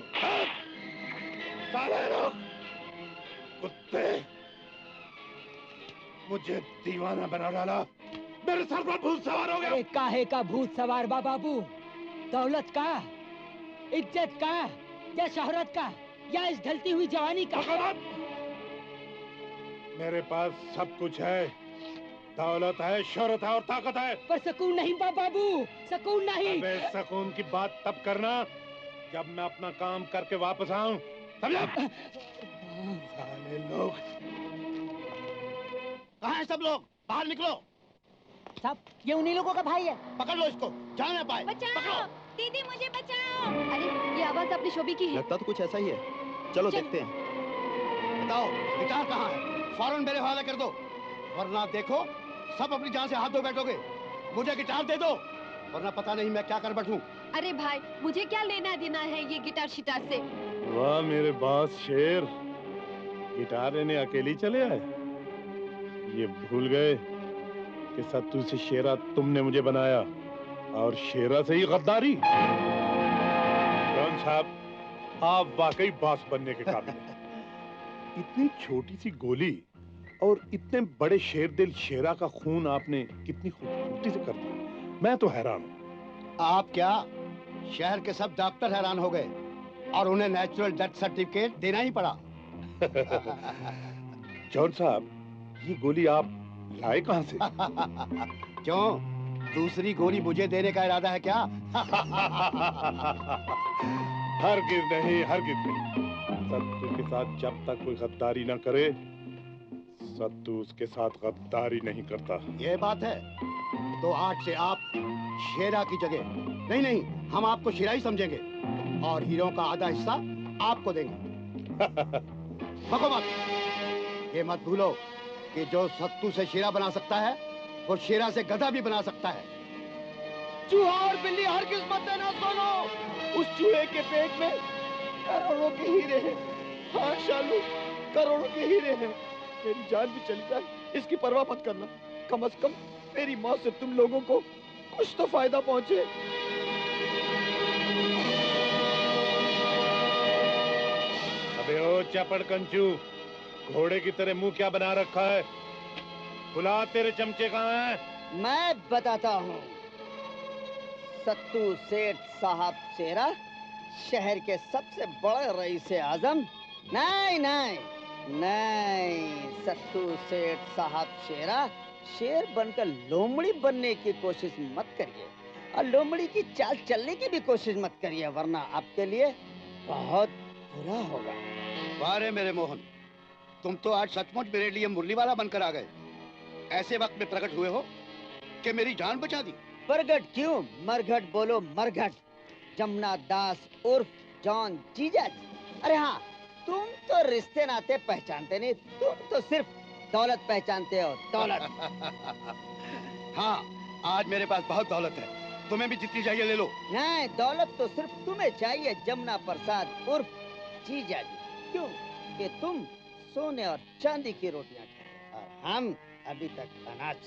S14: साले लोग, कुत्ते, मुझे दीवाना बना डाला। मेरे सर पर भूत सवार हो गया।
S9: काहे का भूत सवार बाबू? दौलत का, इज्जत का, या शोहरत का, या इस ढलती हुई जवानी का?
S14: मेरे पास सब कुछ है, दौलत है, शोहरत है और ताकत है।
S9: पर सुकून नहीं बाबू, सुकून नहीं।
S14: अबे सुकून की बात तब करना जब मैं अपना काम करके वापस आऊं, समझा? साले लोग,
S10: कहाँ हैं सब लोग? बाहर निकलो।
S2: सब ये उन्हीं लोगों का भाई है।
S10: पकड़ लो इसको, जान ना पाए।
S6: बचाओ, दीदी मुझे बचाओ। अरे ये आवाज अपनी शोभी की है।
S3: लगता तो कुछ ऐसा ही है। चलो देखते हैं।
S10: बताओ गिटार कहाँ है? फौरन मेरे हवाले कर दो, वरना देखो सब अपनी जान से हाथ धो बैठोगे। मुझे गिटार दे दो, वरना पता नहीं मैं क्या कर बैठूं।
S6: अरे भाई, मुझे क्या लेना देना है ये गिटार शिटार से?
S14: वाह मेरे बास शेर, गिटार लेने अकेली चले आए। ये भूल गए कि सत्तू से शेरा तुमने मुझे बनाया और शेरा से ही गद्दारी। जॉन साहब, आप वाकई बास बनने के काबिल हैं। इतनी छोटी सी गोली और इतने बड़े शेर दिल शेरा का खून आपने कितनी खूबसूरती से कर दिया। मैं तो हैरान हूँ।
S10: आप क्या, शहर के सब डॉक्टर हैरान हो गए और उन्हें नेचुरल डेथ सर्टिफिकेट देना ही पड़ा।
S14: जॉन साहब, ये गोली आप लाए कहाँ से?
S10: क्यों, दूसरी गोली मुझे देने का इरादा है क्या?
S14: हरगिज़ नहीं, हरगिज़ नहीं। सत्तू के साथ जब तक कोई गद्दारी ना करे, सत्तू उसके साथ गद्दारी नहीं करता।
S10: ये बात है तो आज से आप शेरा की जगह नहीं, हम आपको शेरा ही समझेंगे और हीरो का आधा हिस्सा आपको देंगे। बको मत, ये मत भूलो कि जो सत्तू से शेरा बना सकता है वो शेरा से गधा भी बना सकता है।
S7: चूहा और बिल्ली हर किस्मत देना सोनो, उस चूहे के पेट में करोड़ों के हीरे हैं। हाँ शालू, करोड़ों के हीरे हैं। मेरी जान भी चली जाए, इसकी परवाह मत करना। कम से कम मेरी मौत से तुम लोगों को कुछ तो फायदा पहुंचे।
S14: अबे ओ चपड़ कंचू, घोड़े की तरह मुंह क्या बना रखा है? बुला, तेरे चमचे कहाँ हैं?
S2: मैं बताता हूँ। सत्तू सेठ साहब शेरा, शहर के सबसे बड़े रईस आजम। नहीं, सत्तू सेठ साहब शेरा, शेर बनकर लोमड़ी बनने की कोशिश मत करिए और लोमड़ी की चाल चलने की भी कोशिश मत करिए, वरना आपके लिए बहुत बुरा होगा।
S10: वाह रे मेरे मोहन, तुम तो आज सचमुच मेरे लिए मुरली वाला बनकर आ गए। ऐसे वक्त में प्रकट हुए हो कि मेरी जान बचा दी।
S2: प्रगट क्यों, मरघट बोलो, मरघट। जमुना दास उर्फ जॉन जीजा जी। अरे हाँ, तुम तो रिश्ते नाते पहचानते नहीं, तुम तो सिर्फ दौलत पहचानते हो, दौलत।
S10: हाँ, आज मेरे पास बहुत दौलत है, तुम्हें भी जितनी चाहिए ले लो।
S2: नहीं, दौलत तो सिर्फ तुम्हें चाहिए, जमुना प्रसाद उर्फ जीजा जी। क्यों कि तुम सोने और चांदी की रोटियां खाते और हम अभी तक अनाज।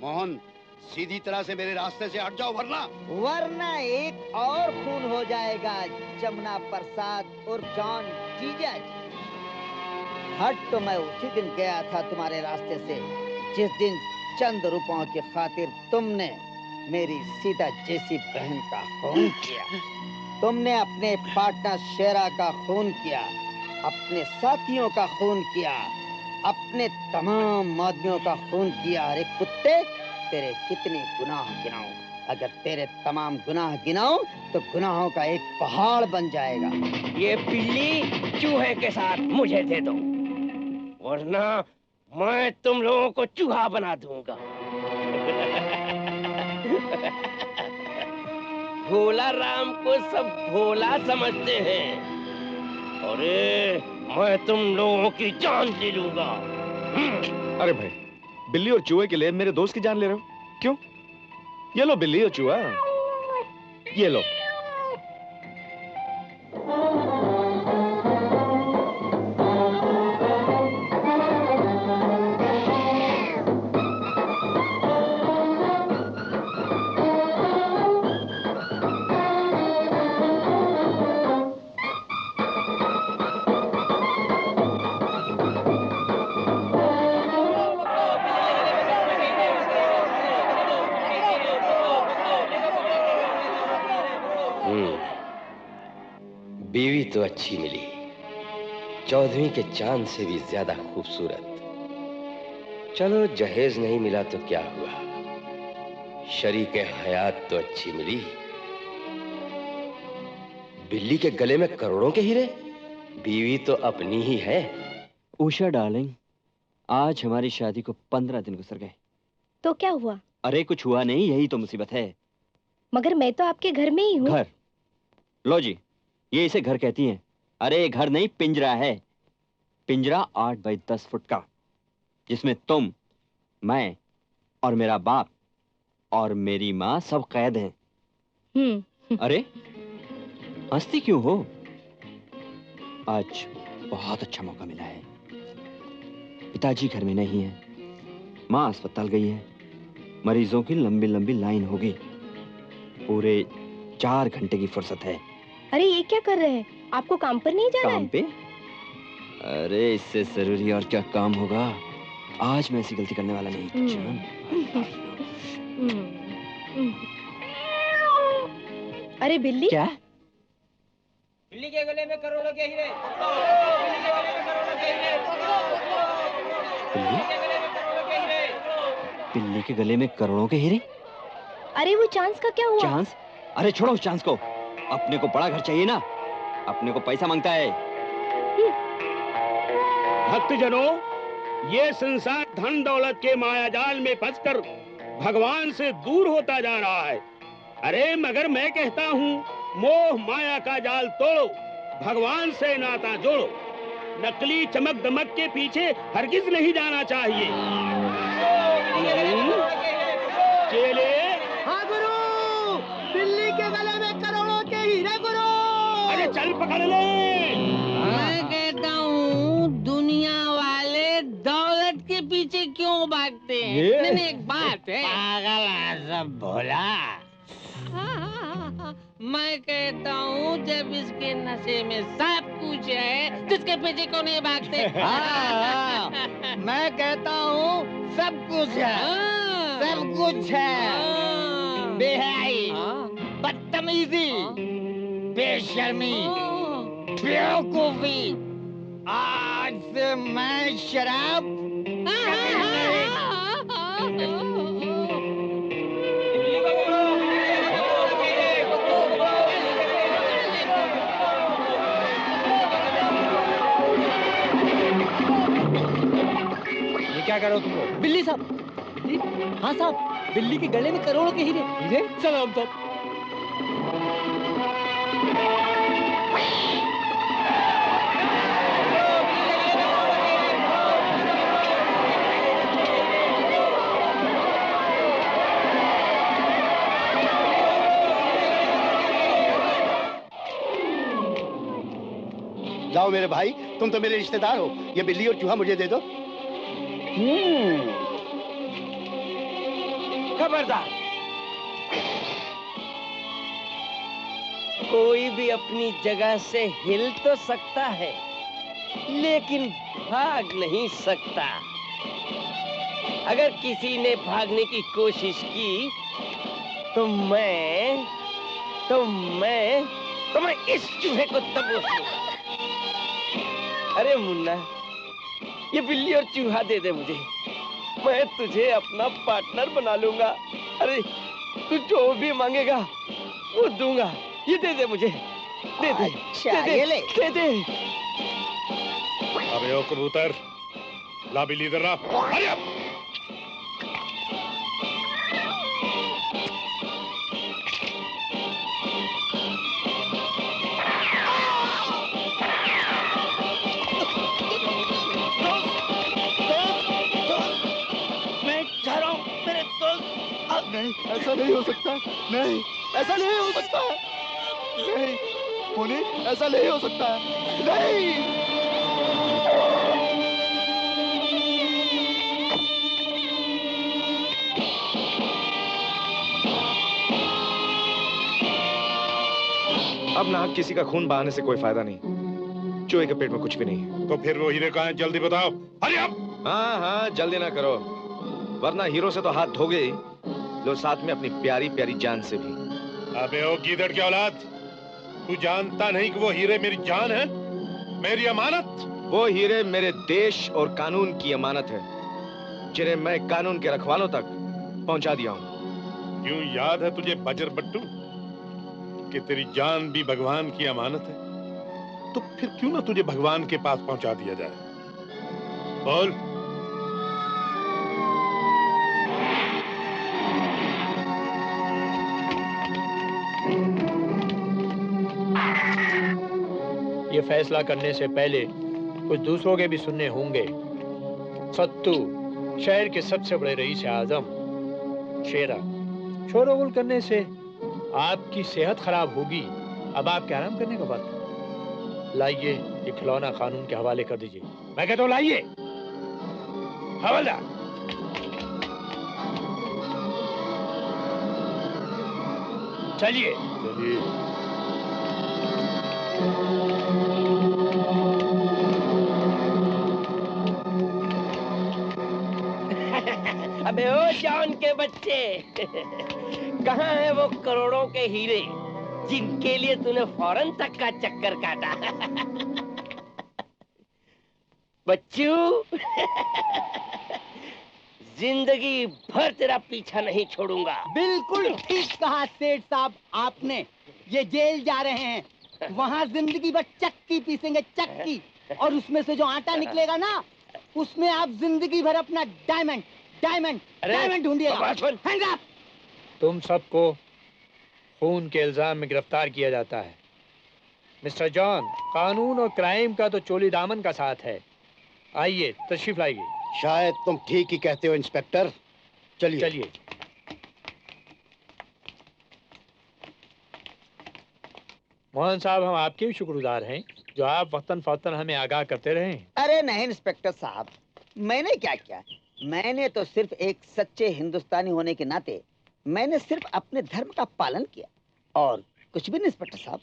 S10: मोहन, सीधी तरह से मेरे रास्ते से हट जाओ,
S2: वरना एक और खून हो जाएगा, जमुना प्रसाद और जॉन जीजा जी। हट तो मैं उसी दिन गया था तुम्हारे रास्ते से जिस दिन चंद रुपयों की खातिर तुमने मेरी सीता जैसी बहन का खून किया। तुमने अपने पार्टनर शेरा का खून किया, अपने साथियों का खून किया, अपने तमाम आदमियों का खून किया। अरे कुत्ते, तेरे कितने गुनाह गिनाऊं? अगर तेरे तमाम गुनाह गिनाऊं तो गुनाहों का एक पहाड़ बन जाएगा।
S17: ये बिल्ली चूहे के साथ मुझे दे दो, वरना मैं तुम लोगों को चूहा बना दूंगा। भोला राम को सब भोला समझते हैं, अरे मैं तुम लोगों की जान ले लूंगा।
S4: अरे भाई, बिल्ली और चूहे के लिए मेरे दोस्त की जान ले रहे हो? क्यों? ये लो बिल्ली और चूहा, ये लो।
S16: तो अच्छी मिली, चौदहवीं के चांद से भी ज्यादा खूबसूरत। चलो जहेज नहीं मिला तो क्या हुआ, शरीके हयात तो अच्छी मिली। बिल्ली के गले में करोड़ों के हीरे, बीवी तो अपनी ही है।
S20: उषा डार्लिंग, आज हमारी शादी को 15 दिन गुजर गए।
S12: तो क्या हुआ?
S20: अरे कुछ हुआ नहीं, यही तो मुसीबत है।
S12: मगर मैं तो आपके घर में ही हूँ।
S20: घर? लो जी, ये इसे घर कहती हैं। अरे घर नहीं, पिंजरा है। पिंजरा 8 बाई 10 फुट का, जिसमें तुम, मैं और मेरा बाप और मेरी माँ सब कैद हैं। अरे हंसती क्यों हो? आज बहुत अच्छा मौका मिला है। पिताजी घर में नहीं है, माँ अस्पताल गई है, मरीजों की लंबी लंबी लाइन होगी। पूरे 4 घंटे की फुर्सत है।
S12: अरे ये क्या कर रहे हैं? आपको काम पर नहीं जाना
S20: काम पे? अरे इससे जरूरी और क्या काम होगा। आज मैं ऐसी गलती करने वाला नहीं। जान।
S12: अरे बिल्ली?
S20: क्या?
S17: बिल्ली के गले में करोड़ों के हीरे।
S20: बिल्ली के गले में करोड़ों के हीरे?
S12: अरे वो चांस का क्या हुआ?
S20: चांस? अरे छोड़ो उस चांस को, अपने को बड़ा घर चाहिए ना, अपने को पैसा मांगता है।
S19: भक्तजनों, ये संसार धन दौलत के मायाजाल में फंसकर भगवान से दूर होता जा रहा है। अरे मगर मैं कहता हूँ, मोह माया का जाल तोड़ो, भगवान से नाता जोड़ो। नकली चमक दमक के पीछे हरगिज नहीं जाना चाहिए। चेले।
S7: हाँ गुरु, बिल्ली के गले में करोड़ों के हीरे गुरु।
S19: अरे चल पकड़ ले।
S17: मैं कहता हूँ, दुनिया वाले दौलत के पीछे क्यों भागते हैं? नहीं, एक बात है।
S8: पागल है सब भोला।
S17: मैं कहता हूँ, जब इसके नशे में सब कुछ है, तो इसके पीछे क्यों नहीं भागते?
S8: मैं कहता हूँ, सब कुछ है, सब कुछ है। बेहयाई, बदतमीजी, बेशर्मी, बेवकूफी। आज से मैं शराब
S9: क्या करो तुम लोग? बिल्ली साहब। बिल्ली? हाँ साहब, बिल्ली के गले में करोड़ों के हीरे। हीरे? चलो हम सब।
S10: लाओ मेरे भाई, तुम तो मेरे रिश्तेदार हो, ये बिल्ली और चूहा मुझे दे दो।
S17: खबरदार, कोई भी अपनी जगह से हिल तो सकता है, लेकिन भाग नहीं सकता। अगर किसी ने भागने की कोशिश की तो मैं इस चूहे को दबोच लूंगा। अरे मुन्ना, ये बिल्ली और चूहा दे दे मुझे, मैं तुझे अपना पार्टनर बना लूंगा। अरे तू जो भी मांगेगा वो दूंगा। ये दे दे मुझे, दे दे।
S8: अच्छा,
S17: दे
S8: ये ले।
S17: दे दे।
S14: अबे ओ कबूतर, ला बिल्ली इधर ला। Hurry up.
S11: नहीं, ऐसा नहीं हो सकता। नहीं, ऐसा नहीं हो सकता। नहीं, मुनि, ऐसा नहीं हो सकता। नहीं।
S4: अब नाहक किसी का खून बहाने से कोई फायदा नहीं। चूहे के पेट में कुछ भी नहीं।
S14: तो फिर वो हीरे कहाँ हैं? जल्दी बताओ। Hurry up.
S4: हाँ हाँ, जल्दी ना करो, वरना हीरो से तो हाथ धोगे ही, लो साथ में अपनी प्यारी प्यारी जान से भी।
S14: अबे ओ गीदड़ की औलाद, तू जानता नहीं कि वो हीरे मेरी जान है, मेरी अमानत?
S4: वो हीरे मेरे देश और कानून की अमानत है, जिन्हें मैं कानून के रखवालों तक पहुंचा दिया हूं।
S14: क्यों याद है तुझे बजर बट्टू कि तेरी जान भी भगवान की अमानत है? तो फिर क्यों ना तुझे भगवान के पास पहुंचा दिया जाए? बोल।
S13: ये फैसला करने से पहले कुछ दूसरों के भी सुनने होंगे। सत्तू, शहर के सबसे बड़े रईस आजम, शेरा, शोरगुल करने से आपकी सेहत खराब होगी। अब आपके आराम करने का वक्त। लाइए ये खिलौना कानून के हवाले कर दीजिए। मैं कहता हूँ लाइए। हवलदार। चलिए।
S14: चलिए।
S17: अबे ओ जॉन के बच्चे, कहाँ है वो करोड़ों के हीरे जिनके लिए तूने फॉरेन तक का चक्कर काटा? बच्चू, जिंदगी भर तेरा पीछा नहीं छोड़ूंगा।
S2: बिल्कुल ठीक कहा सेठ साहब आपने। ये जेल जा रहे हैं, वहाँ जिंदगी भर चक्की पीसेंगे, चक्की, और उसमें से जो आटा निकलेगा ना, उसमें आप जिंदगी भर अपना डायमंड ढूंढिएगा।
S13: तुम सबको खून के इल्जाम में गिरफ्तार किया जाता है। मिस्टर जॉन, कानून और क्राइम का तो चोली दामन का साथ है। आइए, तशरीफ लाइए।
S10: शायद तुम ठीक ही कहते हो इंस्पेक्टर। चलिए।
S13: मोहन साहब, हम आपके भी शुक्रगुजार हैं जो आप वक्तन फौक्तन हमें आगाह करते रहे।
S2: अरे नहीं इंस्पेक्टर साहब, मैंने क्या किया? मैंने तो सिर्फ एक सच्चे हिंदुस्तानी होने के नाते मैंने सिर्फ अपने धर्म का पालन किया, और कुछ भी नहीं इंस्पेक्टर साहब।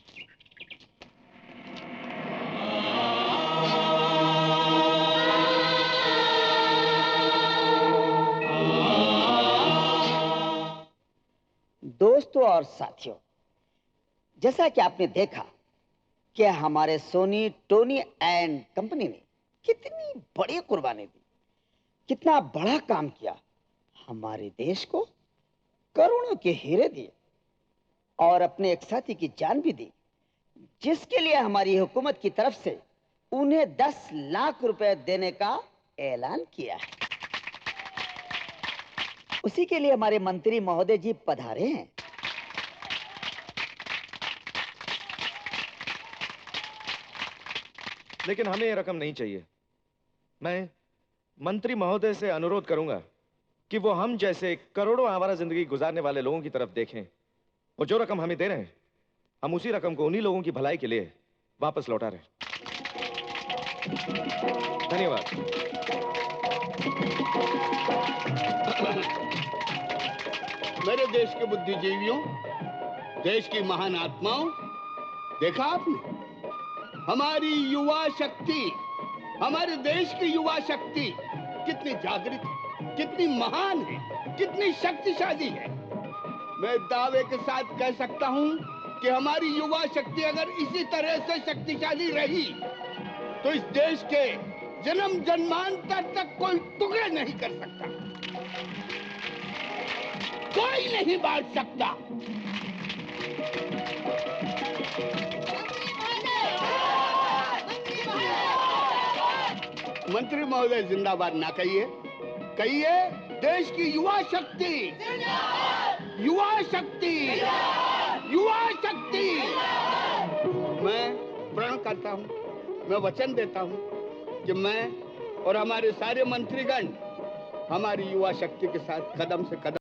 S2: दोस्तों और साथियों, जैसा कि आपने देखा कि हमारे सोनी, टोनी एंड कंपनी ने कितनी बड़ी कुर्बानी दी, कितना बड़ा काम किया, हमारे देश को करोड़ों के हीरे दिए और अपने एक साथी की जान भी दी, जिसके लिए हमारी हुकूमत की तरफ से उन्हें 10 लाख रुपए देने का ऐलान किया है। उसी के लिए हमारे मंत्री महोदय जी पधारे हैं।
S4: लेकिन हमें ये रकम नहीं चाहिए। मैं मंत्री महोदय से अनुरोध करूंगा कि वो हम जैसे करोड़ों आवारा जिंदगी गुजारने वाले लोगों की तरफ देखें, और जो रकम हमें दे रहे हैं, हम उसी रकम को उन्हीं लोगों की भलाई के लिए वापस लौटा रहे हैं। धन्यवाद।
S10: मेरे देश के बुद्धिजीवियों, देश की महान आत्माओं, देखा आपने हमारी युवा शक्ति, हमारे देश की युवा शक्ति कितनी जागृत, कितनी महान है, कितनी शक्तिशाली है। मैं दावे के साथ कह सकता हूं कि हमारी युवा शक्ति अगर इसी तरह से शक्तिशाली रही तो इस देश के जन्म जन्मांतर तक कोई टुकड़े नहीं कर सकता, कोई नहीं बांट सकता। मंत्री महोदय जिंदाबाद ना कहिए, कहिए देश की युवा शक्ति, युवा शक्ति, युवा शक्ति। मैं प्रण करता हूँ, मैं वचन देता हूँ कि मैं और हमारे सारे मंत्रीगण हमारी युवा शक्ति के साथ कदम से कदम